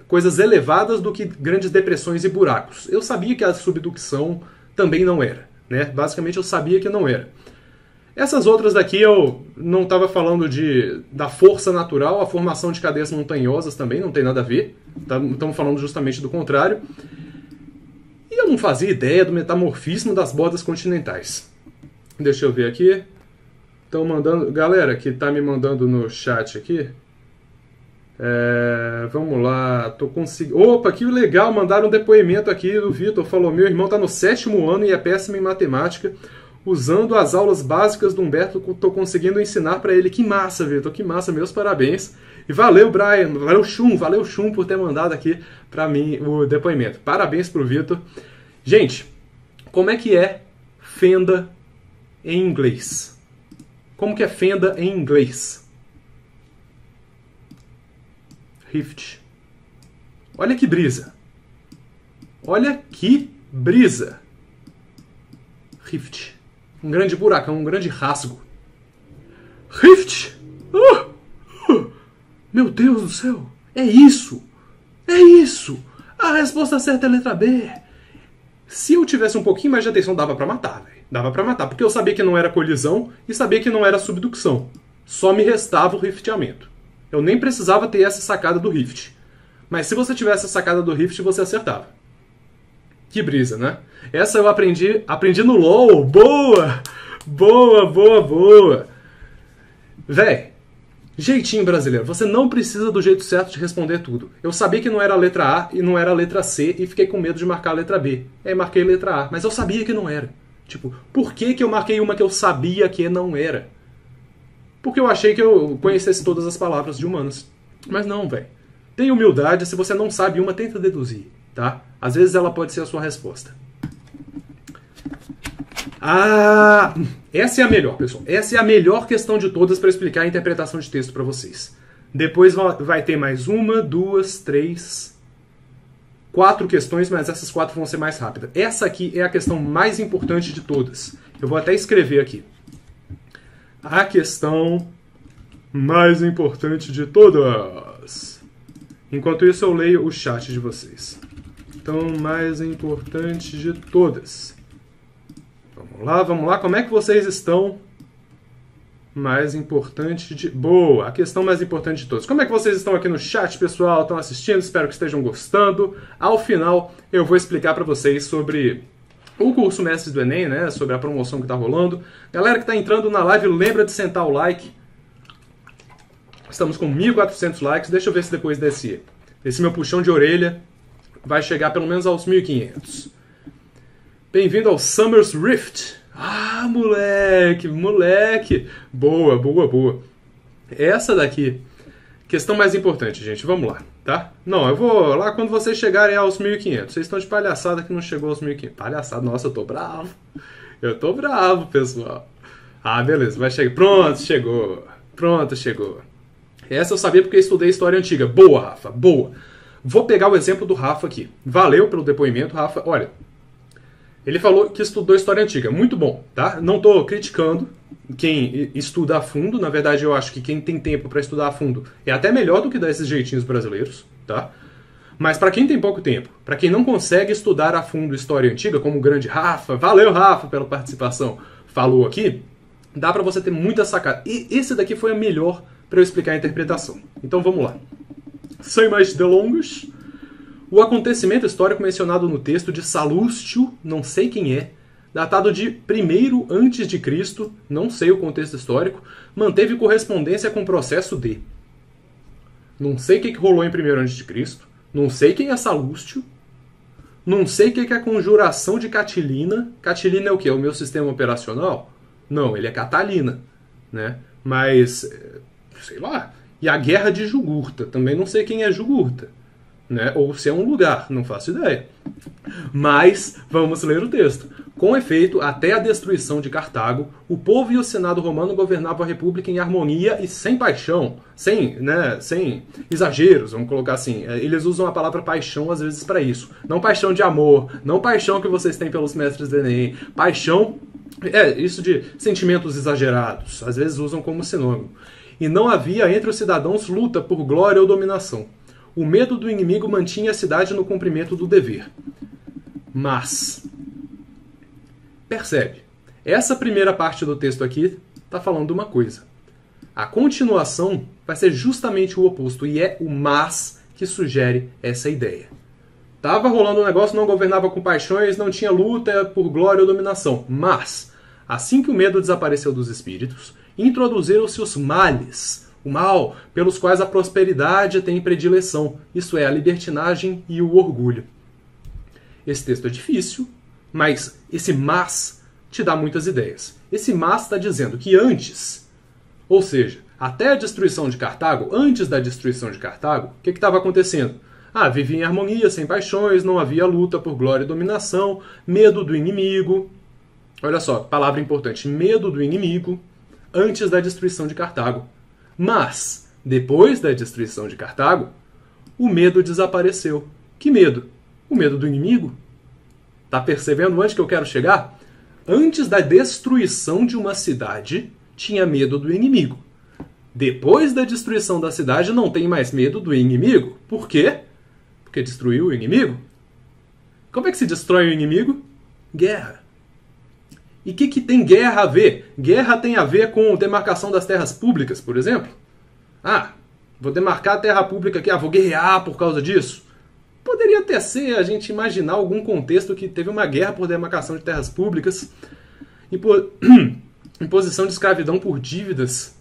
coisas elevadas do que grandes depressões e buracos. Eu sabia que a subducção também não era, né? Basicamente eu sabia que não era. Essas outras daqui eu não estava falando da força natural, a formação de cadeias montanhosas também não tem nada a ver. Estamos falando justamente do contrário. E eu não fazia ideia do metamorfismo das bordas continentais. Deixa eu ver aqui. Estão mandando... Galera que está me mandando no chat aqui. Vamos lá. Tô conseguindo... Opa, que legal. Mandaram um depoimento aqui do Vitor. Falou, meu irmão está no 7º ano e é péssimo em matemática. Usando as aulas básicas do Humberto, estou conseguindo ensinar para ele. Que massa, Vitor, que massa, meus parabéns. E valeu, Brian, valeu, Chum, por ter mandado aqui para mim o depoimento. Parabéns pro Vitor. Gente, como é que é fenda em inglês? Como que é fenda em inglês? Rift. Olha que brisa. Olha que brisa. Rift. Um grande buracão, um grande rasgo. Rift! Meu Deus do céu! É isso! É isso! A resposta certa é a letra B. Se eu tivesse um pouquinho mais de atenção, dava pra matar, velho. Dava pra matar, porque eu sabia que não era colisão e sabia que não era subducção. Só me restava o rifteamento. Eu nem precisava ter essa sacada do rift. Mas se você tivesse a sacada do rift, você acertava. Que brisa, né? Essa eu aprendi no LoL. Boa! Boa! Véi, jeitinho brasileiro. Você não precisa do jeito certo de responder tudo. Eu sabia que não era a letra A e não era a letra C e fiquei com medo de marcar a letra B. Aí marquei a letra A, mas eu sabia que não era. Tipo, por que eu marquei uma que eu sabia que não era? Porque eu achei que eu conhecesse todas as palavras de humanas. Mas não, velho. Tenha humildade, se você não sabe uma, tenta deduzir, tá? Às vezes ela pode ser a sua resposta. Essa é a melhor, pessoal. Essa é a melhor questão de todas para explicar a interpretação de texto para vocês. Depois vai ter mais 1, 2, 3, 4 questões, mas essas 4 vão ser mais rápidas. Essa aqui é a questão mais importante de todas. Eu vou até escrever aqui. A questão mais importante de todas. Enquanto isso, eu leio o chat de vocês. Então, mais importante de todas. Vamos lá. Como é que vocês estão? Mais importante de... Boa! A questão mais importante de todas. Como é que vocês estão aqui no chat, pessoal? Estão assistindo? Espero que estejam gostando. Ao final, eu vou explicar para vocês sobre o curso Mestres do Enem, né, sobre a promoção que está rolando. Galera que está entrando na live, lembra de sentar o like. Estamos com 1.400 likes. Deixa eu ver se depois desse meu puxão de orelha vai chegar pelo menos aos 1.500. Bem-vindo ao Summer's Rift. Ah, moleque, moleque. Boa, boa, boa. Essa daqui, questão mais importante, gente. Vamos lá, tá? Não, eu vou lá quando vocês chegarem aos 1.500. Vocês estão de palhaçada que não chegou aos 1.500. Palhaçada, nossa, eu tô bravo. Eu tô bravo, pessoal. Ah, beleza, vai chegar. Pronto, chegou. Pronto, chegou. Essa eu sabia porque eu estudei história antiga. Boa, Rafa, boa. Vou pegar o exemplo do Rafa aqui. Valeu pelo depoimento, Rafa. Olha, ele falou que estudou história antiga. Muito bom, tá? Não estou criticando quem estuda a fundo. Na verdade, eu acho que quem tem tempo para estudar a fundo é até melhor do que dar esses jeitinhos brasileiros, tá? Mas para quem tem pouco tempo, para quem não consegue estudar a fundo história antiga, como o grande Rafa, valeu, Rafa, pela participação, falou aqui, dá para você ter muita sacada. E esse daqui foi a melhor para eu explicar a interpretação. Então vamos lá. Sem mais delongas, o acontecimento histórico mencionado no texto de Salústio, não sei quem é, datado de 1º a.C., não sei o contexto histórico, manteve correspondência com o processo de. Não sei o que rolou em 1º a.C., não sei quem é Salústio, não sei o que é a conjuração de Catilina. Catilina é o quê? É o meu sistema operacional? Não, ele é Catalina, né? Mas, sei lá. E a Guerra de Jugurta, também não sei quem é Jugurta, né? Ou se é um lugar, não faço ideia. Mas vamos ler o texto. Com efeito, até a destruição de Cartago, o povo e o Senado romano governavam a república em harmonia e sem paixão, sem exageros, vamos colocar assim. Eles usam a palavra paixão às vezes para isso. Não paixão de amor, não paixão que vocês têm pelos mestres do Enem. Paixão, isso de sentimentos exagerados, às vezes usam como sinônimo. E não havia entre os cidadãos luta por glória ou dominação. O medo do inimigo mantinha a cidade no cumprimento do dever. Mas, percebe, essa primeira parte do texto aqui está falando uma coisa. A continuação vai ser justamente o oposto, e é o mas que sugere essa ideia. Tava rolando um negócio, não governava com paixões, não tinha luta por glória ou dominação. Mas, assim que o medo desapareceu dos espíritos, introduziram-se os males, o mal, pelos quais a prosperidade tem predileção, isto é, a libertinagem e o orgulho. Esse texto é difícil, mas esse mas te dá muitas ideias. Esse mas está dizendo que antes, ou seja, até a destruição de Cartago, antes da destruição de Cartago, o que estava acontecendo? Vivia em harmonia, sem paixões, não havia luta por glória e dominação, medo do inimigo. Olha só, palavra importante, medo do inimigo, antes da destruição de Cartago. Mas, depois da destruição de Cartago, o medo desapareceu. Que medo? O medo do inimigo. Tá percebendo onde que eu quero chegar? Antes da destruição de uma cidade, tinha medo do inimigo. Depois da destruição da cidade, não tem mais medo do inimigo. Por quê? Porque destruiu o inimigo. Como é que se destrói o inimigo? Guerra. E o que tem guerra a ver? Guerra tem a ver com demarcação das terras públicas, por exemplo? Vou demarcar a terra pública aqui, vou guerrear por causa disso. Poderia até ser a gente imaginar algum contexto que teve uma guerra por demarcação de terras públicas, imposição de escravidão por dívidas.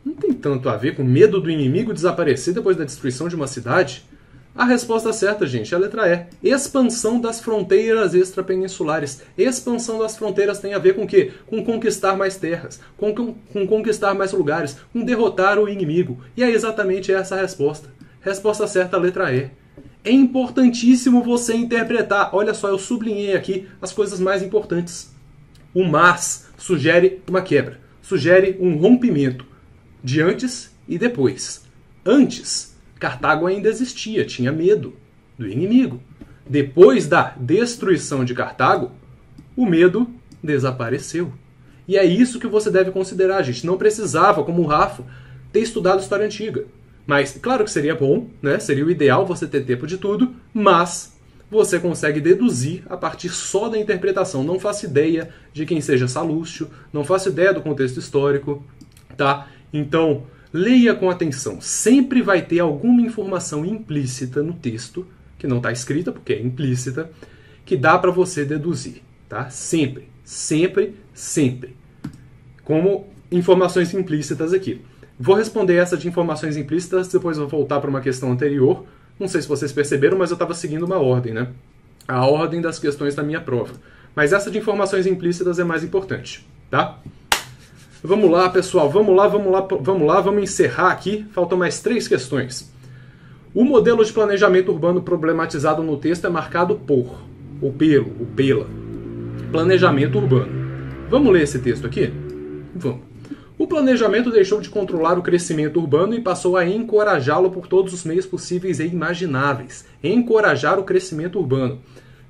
Não tem tanto a ver com medo do inimigo desaparecer depois da destruição de uma cidade. A resposta certa, gente, é a letra E. Expansão das fronteiras extrapeninsulares. Expansão das fronteiras tem a ver com o quê? Com conquistar mais terras, com conquistar mais lugares, com derrotar o inimigo. E é exatamente essa a resposta. Resposta certa, a letra E. É importantíssimo você interpretar. Olha só, eu sublinhei aqui as coisas mais importantes. O mas sugere uma quebra, sugere um rompimento de antes e depois. Antes, Cartago ainda existia, tinha medo do inimigo. Depois da destruição de Cartago, o medo desapareceu. E é isso que você deve considerar, gente. Não precisava, como o Rafa, ter estudado história antiga. Mas, claro que seria bom, né? Seria o ideal você ter tempo de tudo, mas você consegue deduzir a partir só da interpretação. Não faço ideia de quem seja Salústio, não faço ideia do contexto histórico, tá? Então, leia com atenção. Sempre vai ter alguma informação implícita no texto, que não está escrita porque é implícita, que dá para você deduzir. tá? Sempre, sempre, sempre. Como informações implícitas aqui. Vou responder essa de informações implícitas, depois vou voltar para uma questão anterior. Não sei se vocês perceberam, mas eu estava seguindo uma ordem, né? A ordem das questões da minha prova. Mas essa de informações implícitas é mais importante, tá? Vamos lá, pessoal. Vamos encerrar aqui. Faltam mais 3 questões. O modelo de planejamento urbano problematizado no texto é marcado por, ou pela, planejamento urbano. Vamos ler esse texto aqui? Vamos. O planejamento deixou de controlar o crescimento urbano e passou a encorajá-lo por todos os meios possíveis e imagináveis. Encorajar o crescimento urbano.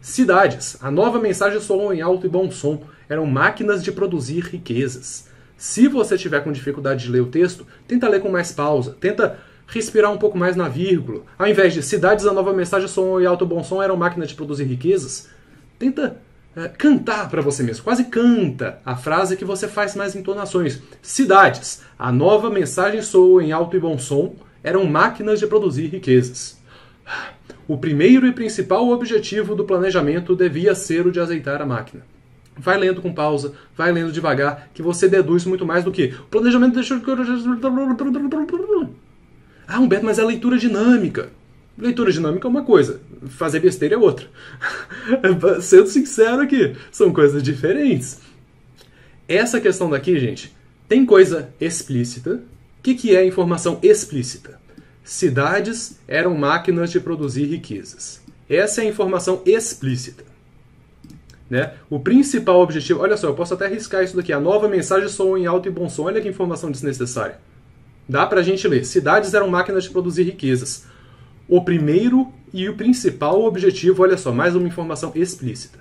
Cidades. A nova mensagem soou em alto e bom som. Eram máquinas de produzir riquezas. Se você tiver com dificuldade de ler o texto, tenta ler com mais pausa. Tenta respirar um pouco mais na vírgula. Ao invés de cidades, a nova mensagem soou em alto e bom som. Eram máquinas de produzir riquezas. Tenta cantar para você mesmo. Quase canta a frase que você faz mais entonações. Cidades. A nova mensagem soou em alto e bom som. Eram máquinas de produzir riquezas. O primeiro e principal objetivo do planejamento devia ser o de azeitar a máquina. Vai lendo com pausa, vai lendo devagar, que você deduz muito mais do que o planejamento deixou de... Ah, Humberto, mas é leitura dinâmica. Leitura dinâmica é uma coisa, fazer besteira é outra. Sendo sincero aqui, são coisas diferentes. Essa questão daqui, gente, tem coisa explícita. O que é informação explícita? Cidades eram máquinas de produzir riquezas. Essa é a informação explícita. Né? O principal objetivo... Olha só, eu posso até arriscar isso daqui. A nova mensagem soou em alto e bom som. Olha que informação desnecessária. Dá pra gente ler. Cidades eram máquinas de produzir riquezas. O primeiro e o principal objetivo, olha só, mais uma informação explícita,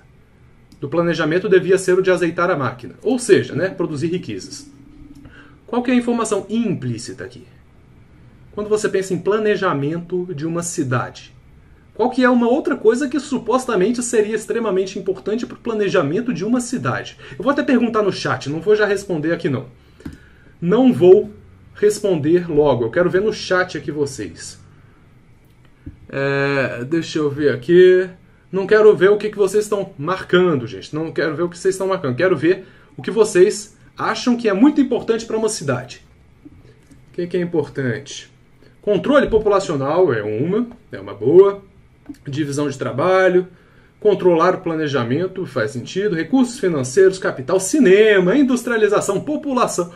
do planejamento devia ser o de azeitar a máquina. Ou seja, né, produzir riquezas. Qual que é a informação implícita aqui? Quando você pensa em planejamento de uma cidade, qual que é uma outra coisa que supostamente seria extremamente importante para o planejamento de uma cidade? Eu vou até perguntar no chat, não vou já responder aqui não. Não vou responder logo, eu quero ver no chat aqui vocês. Deixa eu ver aqui. Não quero ver o que vocês estão marcando, gente. Não quero ver o que vocês estão marcando. Quero ver o que vocês acham que é muito importante para uma cidade. O que é importante? Controle populacional é uma boa. Divisão de trabalho. Controlar o planejamento faz sentido. Recursos financeiros, capital, cinema, industrialização, população.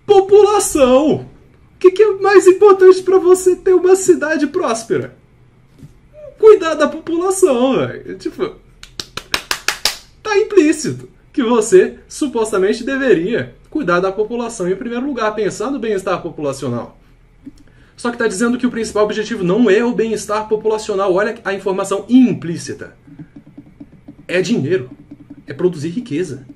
População! O que é mais importante para você ter uma cidade próspera? Cuidar da população, velho. Tipo, tá implícito que você supostamente deveria cuidar da população em primeiro lugar, pensar no bem-estar populacional. Só que tá dizendo que o principal objetivo não é o bem-estar populacional. Olha a informação implícita. É dinheiro. É produzir riqueza.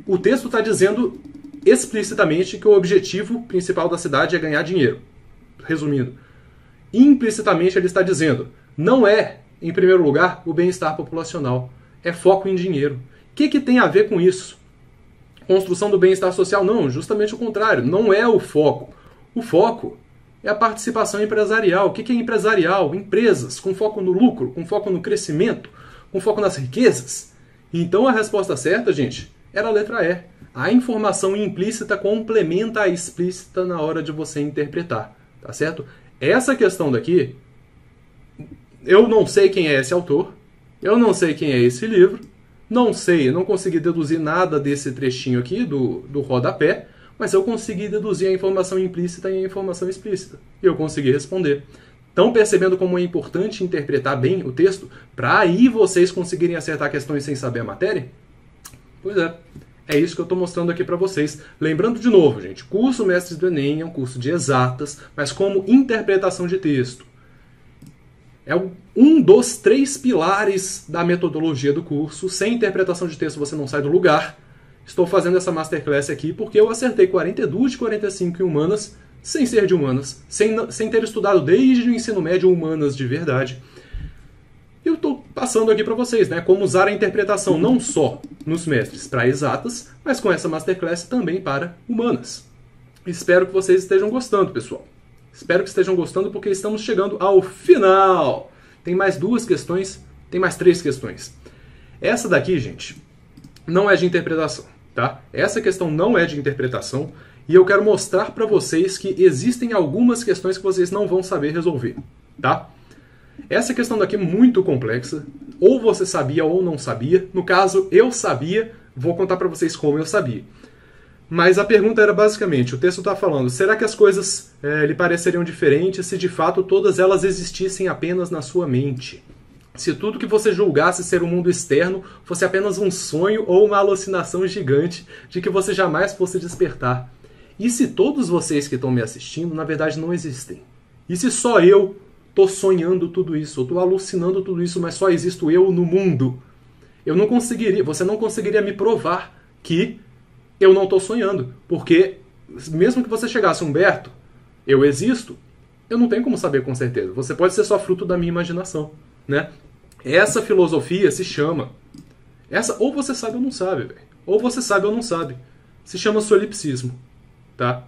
O texto está dizendo explicitamente que o objetivo principal da cidade é ganhar dinheiro. Resumindo, implicitamente ele está dizendo, não é, em primeiro lugar, o bem-estar populacional. É foco em dinheiro. O que tem a ver com isso? Construção do bem-estar social? Não, justamente o contrário. Não é o foco. O foco é a participação empresarial. O que é empresarial? Empresas com foco no lucro, com foco no crescimento, com foco nas riquezas. Então a resposta certa, gente, era a letra E. A informação implícita complementa a explícita na hora de você interpretar. Tá certo? Essa questão daqui, eu não sei quem é esse autor, eu não sei quem é esse livro, não sei, não consegui deduzir nada desse trechinho aqui do rodapé, mas eu consegui deduzir a informação implícita e a informação explícita. E eu consegui responder. Estão percebendo como é importante interpretar bem o texto para aí vocês conseguirem acertar questões sem saber a matéria? Pois é. É isso que eu estou mostrando aqui para vocês. Lembrando de novo, gente, curso Mestres do Enem é um curso de exatas, mas como interpretação de texto. É um dos 3 pilares da metodologia do curso. Sem interpretação de texto você não sai do lugar. Estou fazendo essa Masterclass aqui porque eu acertei 42 de 45 em humanas, sem ser de humanas, sem ter estudado desde o ensino médio humanas de verdade. Eu estou passando aqui para vocês, né, como usar a interpretação não só nos mestres para exatas, mas com essa Masterclass também para humanas. Espero que vocês estejam gostando, pessoal. Espero que estejam gostando porque estamos chegando ao final. Tem mais 2 questões, tem mais 3 questões. Essa daqui, gente, não é de interpretação, tá? Essa questão não é de interpretação e eu quero mostrar para vocês que existem algumas questões que vocês não vão saber resolver, tá? Essa questão daqui é muito complexa, ou você sabia ou não sabia. No caso, eu sabia, vou contar para vocês como eu sabia. Mas a pergunta era basicamente, o texto está falando, será que as coisas lhe pareceriam diferentes se de fato todas elas existissem apenas na sua mente? Se tudo que você julgasse ser o mundo externo fosse apenas um sonho ou uma alucinação gigante de que você jamais fosse despertar? E se todos vocês que estão me assistindo, na verdade, não existem? E se só eu estou sonhando tudo isso, eu estou alucinando tudo isso, mas só existo eu no mundo? Você não conseguiria me provar que eu não estou sonhando. Porque mesmo que você chegasse, Humberto, eu existo, eu não tenho como saber com certeza. Você pode ser só fruto da minha imaginação, né? Essa filosofia se chama... ou você sabe ou não sabe, véio. Ou você sabe ou não sabe. Se chama solipsismo, tá?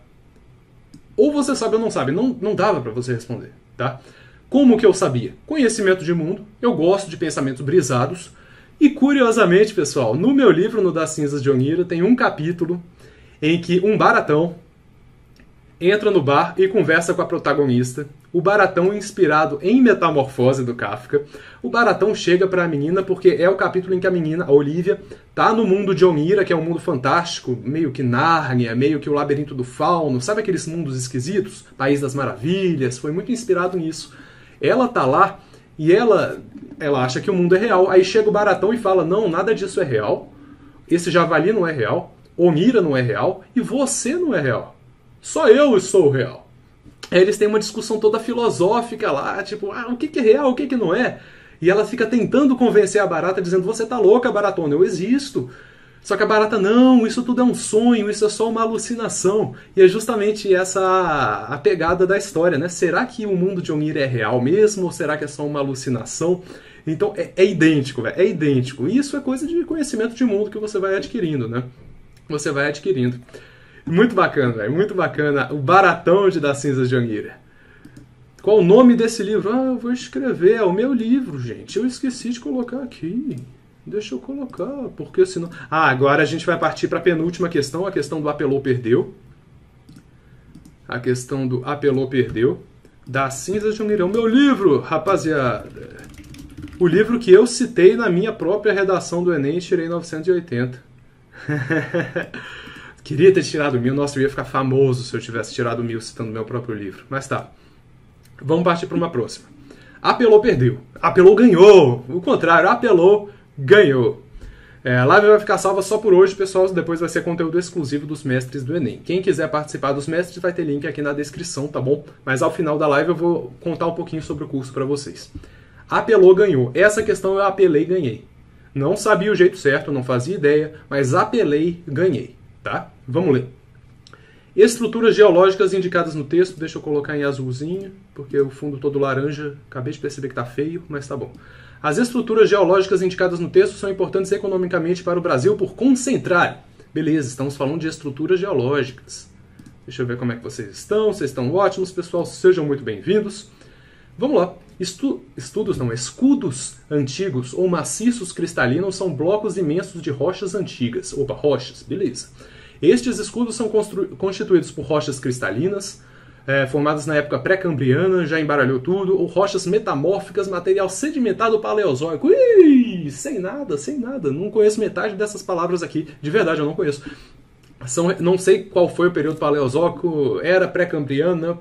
Ou você sabe ou não sabe. Não dava para você responder, tá? Como que eu sabia? Conhecimento de mundo. Eu gosto de pensamentos brisados. E curiosamente, pessoal, no meu livro, no Das Cinzas de Onira, tem um capítulo em que um baratão entra no bar e conversa com a protagonista. O baratão, inspirado em Metamorfose do Kafka, o baratão chega para a menina porque é o capítulo em que a menina, a Olivia, tá no mundo de Onira, que é um mundo fantástico, meio que Nárnia, meio que o Labirinto do Fauno, sabe aqueles mundos esquisitos? País das Maravilhas, foi muito inspirado nisso. Ela tá lá e ela acha que o mundo é real. Aí chega o baratão e fala, não, nada disso é real, esse javali não é real, Onira não é real e você não é real. Só eu sou real. Aí eles têm uma discussão toda filosófica lá, tipo, o que é real, o que não é? E ela fica tentando convencer a barata, dizendo, você tá louca, baratona, eu existo. Só que a barata, não, isso tudo é um sonho, isso é só uma alucinação. E é justamente essa a pegada da história, né? Será que o mundo de Onira é real mesmo, ou será que é só uma alucinação? Então é idêntico, velho, é idêntico. E isso é coisa de conhecimento de mundo que você vai adquirindo, né? Você vai adquirindo. Muito bacana, velho, muito bacana. O Baratão de Das Cinzas de Onira. Qual o nome desse livro? Eu vou escrever, é o meu livro, gente. Eu esqueci de colocar aqui. Deixa eu colocar, porque senão... agora a gente vai partir para a penúltima questão, a questão do apelou, perdeu. A questão do apelou, perdeu. Das Cinzas de Onira. É o meu livro, rapaziada. O livro que eu citei na minha própria redação do Enem e tirei 980. Queria ter tirado 1000, nossa, eu ia ficar famoso se eu tivesse tirado 1000 citando meu próprio livro. Mas tá. Vamos partir para uma próxima. Apelou, perdeu. Apelou, ganhou. O contrário, apelou, ganhou. A live vai ficar salva só por hoje, pessoal. Depois vai ser conteúdo exclusivo dos mestres do Enem. Quem quiser participar dos mestres vai ter link aqui na descrição, tá bom? Mas ao final da live eu vou contar um pouquinho sobre o curso para vocês. Apelou, ganhou. Essa questão eu apelei e ganhei. Não sabia o jeito certo, não fazia ideia, mas apelei e ganhei. Tá? Vamos ler. Estruturas geológicas indicadas no texto. Deixa eu colocar em azulzinho, porque o fundo todo laranja, acabei de perceber que está feio, mas tá bom. As estruturas geológicas indicadas no texto são importantes economicamente para o Brasil por concentrar. Beleza, estamos falando de estruturas geológicas. Deixa eu ver como é que vocês estão. Vocês estão ótimos, pessoal. Sejam muito bem-vindos. Vamos lá. Escudos antigos ou maciços cristalinos são blocos imensos de rochas antigas. Opa, rochas, beleza. Estes escudos são constituídos por rochas cristalinas, formadas na época pré-cambriana, já embaralhou tudo, ou rochas metamórficas, material sedimentado paleozoico. Ui, sem nada. Não conheço metade dessas palavras aqui. De verdade, eu não conheço. Não sei qual foi o período paleozoico, era pré-cambriana.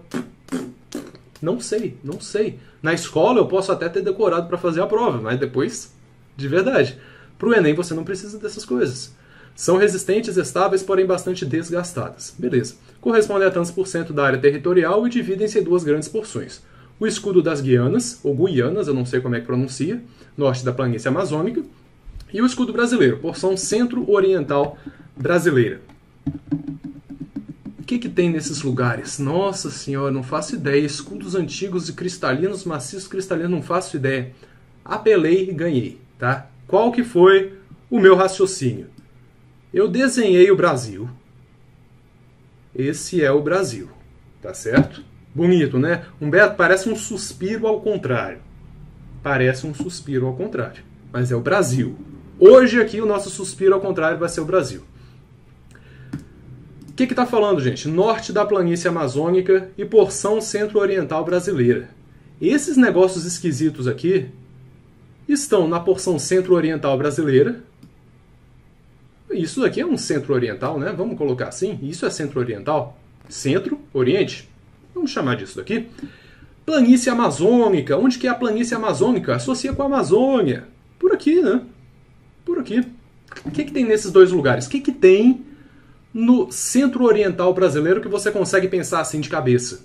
Não sei. Na escola eu posso até ter decorado para fazer a prova, mas depois, de verdade. Para o Enem você não precisa dessas coisas. São resistentes, estáveis, porém bastante desgastadas. Beleza. Correspondem a tantos por cento da área territorial e dividem-se em duas grandes porções. O escudo das Guianas, ou Guianas, eu não sei como é que pronuncia, norte da planície amazônica, e o escudo brasileiro, porção centro-oriental brasileira. O que tem nesses lugares? Nossa senhora, não faço ideia. Escudos antigos e cristalinos, maciços cristalinos, não faço ideia. Apelei e ganhei, tá? Qual que foi o meu raciocínio? Eu desenhei o Brasil. Esse é o Brasil, tá certo? Bonito, né? Humberto, parece um suspiro ao contrário. Parece um suspiro ao contrário. Mas é o Brasil. Hoje aqui o nosso suspiro ao contrário vai ser o Brasil. O que está falando, gente? Norte da planície amazônica e porção centro-oriental brasileira. Esses negócios esquisitos aqui estão na porção centro-oriental brasileira. Isso aqui é um centro-oriental, né? Vamos colocar assim. Isso é centro-oriental. Centro-oriente. Vamos chamar disso daqui. Planície amazônica. Onde que é a planície amazônica? Associa com a Amazônia. Por aqui, né? Por aqui. O que tem nesses dois lugares? O que tem no centro-oriental brasileiro que você consegue pensar assim de cabeça?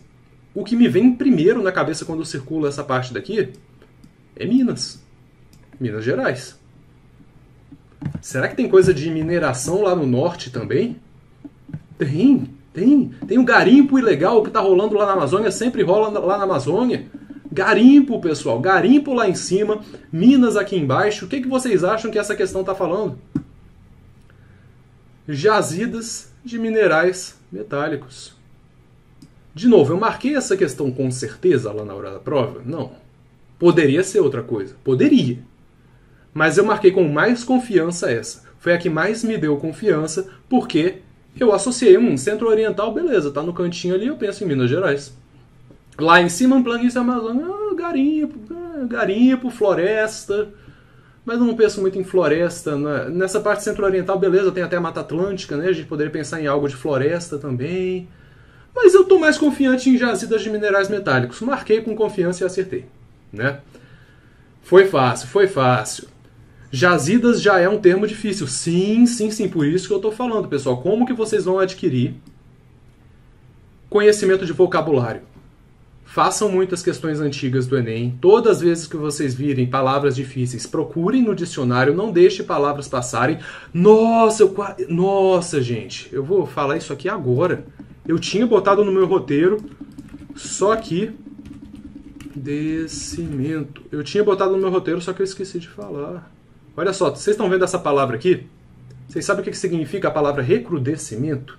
O que me vem primeiro na cabeça quando circula essa parte daqui é Minas. Minas Gerais. Será que tem coisa de mineração lá no norte também? Tem. Tem um garimpo ilegal que está rolando lá na Amazônia, sempre rola lá na Amazônia. Garimpo, pessoal. Garimpo lá em cima, Minas aqui embaixo. O que vocês acham que essa questão está falando? Jazidas de minerais metálicos. De novo, eu marquei essa questão com certeza lá na hora da prova? Não. Poderia ser outra coisa. Poderia. Mas eu marquei com mais confiança essa. Foi a que mais me deu confiança, porque eu associei centro-oriental, beleza, tá no cantinho ali, eu penso em Minas Gerais. Lá em cima, planície amazônica, garimpo, floresta. Mas eu não penso muito em floresta. Nessa parte centro-oriental, beleza, tem até a Mata Atlântica, né? A gente poderia pensar em algo de floresta também. Mas eu estou mais confiante em jazidas de minerais metálicos. Marquei com confiança e acertei, né? Foi fácil. Jazidas já é um termo difícil. Sim, por isso que eu estou falando, pessoal. Como que vocês vão adquirir conhecimento de vocabulário? Façam muitas questões antigas do Enem. Todas as vezes que vocês virem palavras difíceis, procurem no dicionário, não deixe palavras passarem. Nossa, gente, eu vou falar isso aqui agora. Eu tinha botado no meu roteiro, só que... Descimento. Eu tinha botado no meu roteiro, só que eu esqueci de falar. Olha só, vocês estão vendo essa palavra aqui? Vocês sabem o que significa a palavra recrudescimento?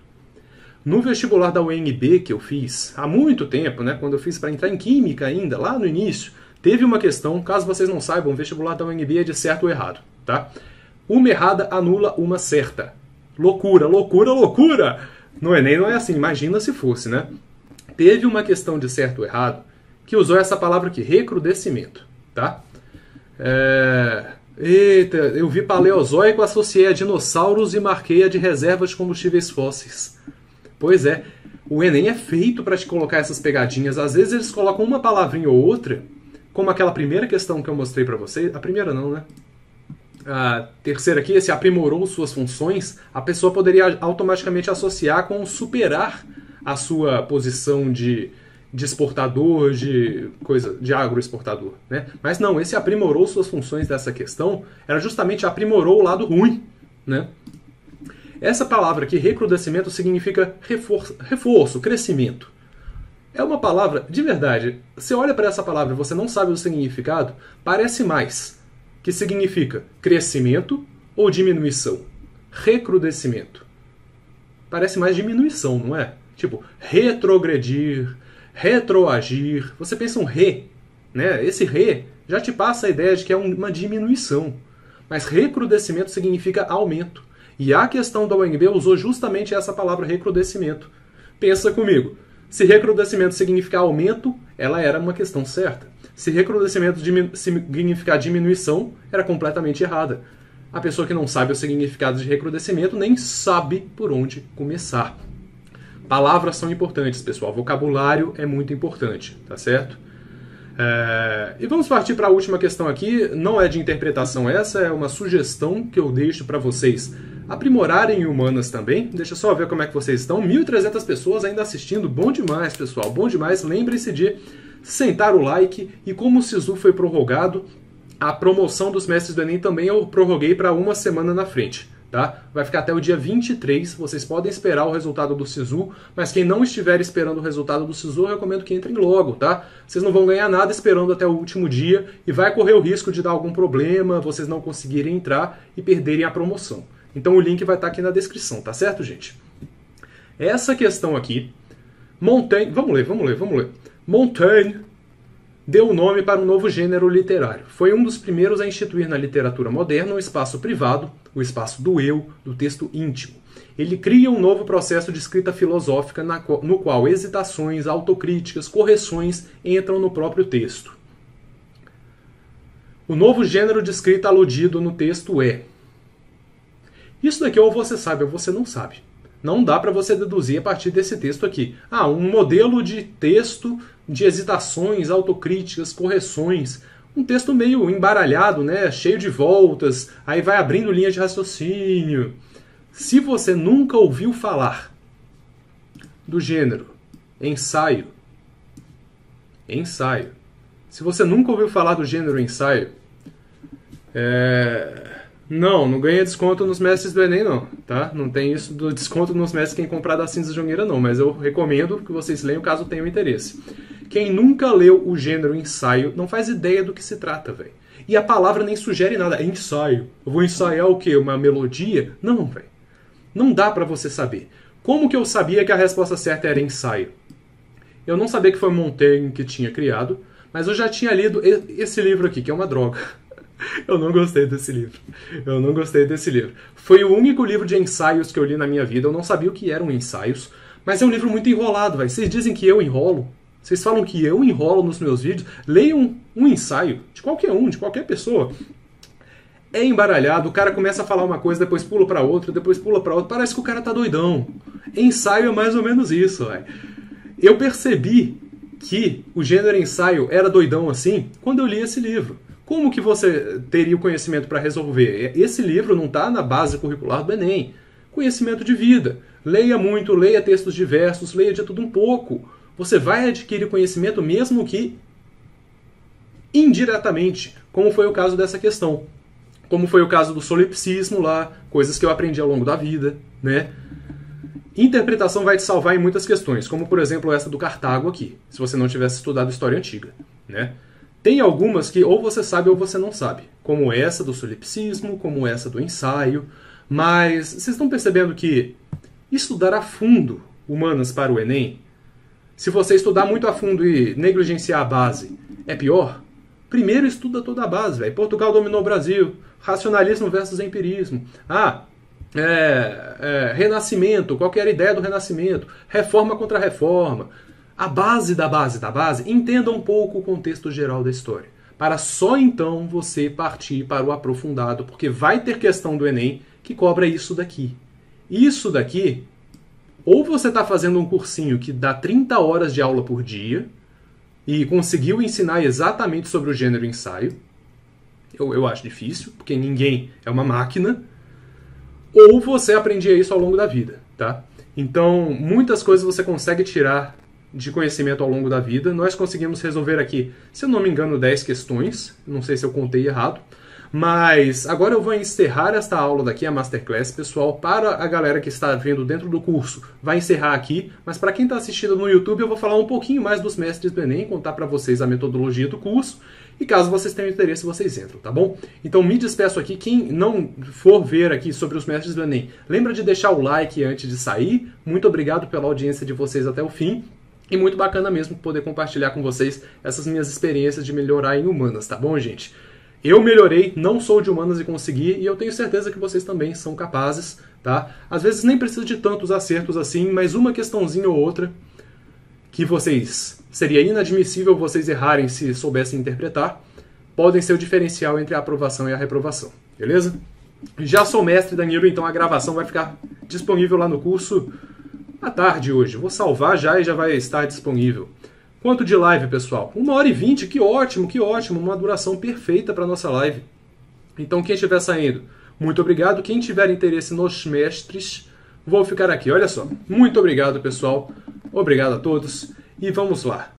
No vestibular da UNB que eu fiz há muito tempo, né, quando eu fiz para entrar em Química ainda, lá no início, teve uma questão, caso vocês não saibam, o vestibular da UNB é de certo ou errado, tá? Uma errada anula uma certa. Loucura! No Enem não é assim, imagina se fosse, né? Teve uma questão de certo ou errado que usou essa palavra aqui, recrudescimento, tá? Eita, eu vi paleozoico, associei a dinossauros e marquei a de reservas de combustíveis fósseis. Pois é, o Enem é feito para te colocar essas pegadinhas. Às vezes eles colocam uma palavrinha ou outra, como aquela primeira questão que eu mostrei para vocês. A primeira não, né? A terceira aqui, se aprimorou suas funções, a pessoa poderia automaticamente associar com superar a sua posição de exportador, de agroexportador, né? Mas não, esse aprimorou suas funções dessa questão era justamente aprimorou o lado ruim, né? Essa palavra aqui, recrudescimento, significa reforço, crescimento. É uma palavra, de verdade, você olha para essa palavra e você não sabe o significado, parece mais que significa crescimento ou diminuição. Recrudescimento. Parece mais diminuição, não é? Tipo, retrogredir, retroagir. Você pensa um re, né? Esse re já te passa a ideia de que é uma diminuição. Mas recrudescimento significa aumento. E a questão da UNB usou justamente essa palavra recrudescimento. Pensa comigo. Se recrudescimento significar aumento, ela era uma questão certa. Se recrudescimento significar diminuição, era completamente errada. A pessoa que não sabe o significado de recrudescimento nem sabe por onde começar. Palavras são importantes, pessoal. Vocabulário é muito importante, tá certo? E vamos partir para a última questão aqui. Não é de interpretação essa, é uma sugestão que eu deixo para vocês aprimorarem em humanas também. Deixa eu só ver como é que vocês estão. 1.300 pessoas ainda assistindo. Bom demais, pessoal. Bom demais. Lembre-se de sentar o like. E como o SISU foi prorrogado, a promoção dos mestres do Enem também eu prorroguei para uma semana na frente. Tá? Vai ficar até o dia 23. Vocês podem esperar o resultado do SISU, mas quem não estiver esperando o resultado do SISU, eu recomendo que entrem logo, tá? Vocês não vão ganhar nada esperando até o último dia e vai correr o risco de dar algum problema, vocês não conseguirem entrar e perderem a promoção. Então o link vai estar aqui na descrição, tá certo, gente? Essa questão aqui, Montaigne, vamos ler. Montaigne deu nome para um novo gênero literário. Foi um dos primeiros a instituir na literatura moderna um espaço privado, o espaço do eu, do texto íntimo. Ele cria um novo processo de escrita filosófica no qual hesitações, autocríticas, correções entram no próprio texto. O novo gênero de escrita aludido no texto é... Isso daqui ou você sabe ou você não sabe. Não dá para você deduzir a partir desse texto aqui. Um modelo de texto de hesitações, autocríticas, correções. Um texto meio embaralhado, né? Cheio de voltas, aí vai abrindo linhas de raciocínio. Se você nunca ouviu falar do gênero ensaio, se você nunca ouviu falar do gênero ensaio, não ganha desconto nos mestres do Enem, não, tá? Não tem isso do desconto nos mestres quem comprar da Cinza Jungueira, não, mas eu recomendo que vocês leiam caso tenham interesse. Quem nunca leu o gênero ensaio não faz ideia do que se trata, velho. E a palavra nem sugere nada. É ensaio. Eu vou ensaiar o quê? Uma melodia? Não, velho. Não dá pra você saber. Como que eu sabia que a resposta certa era ensaio? Eu não sabia que foi Montaigne que tinha criado, mas eu já tinha lido esse livro aqui, que é uma droga. Eu não gostei desse livro. Foi o único livro de ensaios que eu li na minha vida. Eu não sabia o que eram ensaios, mas é um livro muito enrolado, velho. Vocês dizem que eu enrolo? Vocês falam que eu enrolo nos meus vídeos? Leiam um ensaio de qualquer de qualquer pessoa. É embaralhado, o cara começa a falar uma coisa, depois pula pra outra, parece que o cara tá doidão. Ensaio é mais ou menos isso, velho. Eu percebi que o gênero ensaio era doidão assim quando eu li esse livro. Como que você teria o conhecimento para resolver? Esse livro não está na base curricular do Enem. Conhecimento de vida. Leia muito, leia textos diversos, leia de tudo um pouco. Você vai adquirir conhecimento mesmo que indiretamente, como foi o caso dessa questão. Como foi o caso do solipsismo lá, coisas que eu aprendi ao longo da vida, né? Interpretação vai te salvar em muitas questões, como por exemplo essa do Cartago aqui, se você não tivesse estudado história antiga, né? Tem algumas que ou você sabe ou você não sabe, como essa do solipsismo, como essa do ensaio, mas vocês estão percebendo que estudar a fundo humanas para o Enem, se você estudar muito a fundo e negligenciar a base, é pior? Primeiro estuda toda a base, velho. Portugal dominou o Brasil, racionalismo versus empirismo. Renascimento, qual que era a ideia do Renascimento? Reforma contra reforma. A base da base da base, entenda um pouco o contexto geral da história. Para só então você partir para o aprofundado, porque vai ter questão do Enem que cobra isso daqui. Isso daqui, ou você está fazendo um cursinho que dá 30 horas de aula por dia e conseguiu ensinar exatamente sobre o gênero ensaio. Eu acho difícil, porque ninguém é uma máquina. Ou você aprendia isso ao longo da vida, tá? Então, muitas coisas você consegue tirar de conhecimento ao longo da vida. Nós conseguimos resolver aqui, se eu não me engano, 10 questões. Não sei se eu contei errado. Mas agora eu vou encerrar esta aula daqui, a Masterclass, pessoal. Para a galera que está vendo dentro do curso, vai encerrar aqui. Mas para quem está assistindo no YouTube, eu vou falar um pouquinho mais dos mestres do Enem, contar para vocês a metodologia do curso. E caso vocês tenham interesse, vocês entram, tá bom? Então me despeço aqui. Quem não for ver aqui sobre os mestres do Enem, lembra de deixar o like antes de sair. Muito obrigado pela audiência de vocês até o fim. E muito bacana mesmo poder compartilhar com vocês essas minhas experiências de melhorar em humanas, tá bom, gente? Eu melhorei, não sou de humanas e consegui, e eu tenho certeza que vocês também são capazes, tá? Às vezes nem precisa de tantos acertos assim, mas uma questãozinha ou outra que vocês... seria inadmissível vocês errarem se soubessem interpretar, podem ser o diferencial entre a aprovação e a reprovação, beleza? Já sou mestre, Danilo, então a gravação vai ficar disponível lá no curso à tarde hoje. Vou salvar já e já vai estar disponível. Quanto de live, pessoal? 1h20, que ótimo, uma duração perfeita para nossa live. Então, quem estiver saindo, muito obrigado. Quem tiver interesse nos mestres, vou ficar aqui, olha só. Muito obrigado, pessoal. Obrigado a todos. E vamos lá.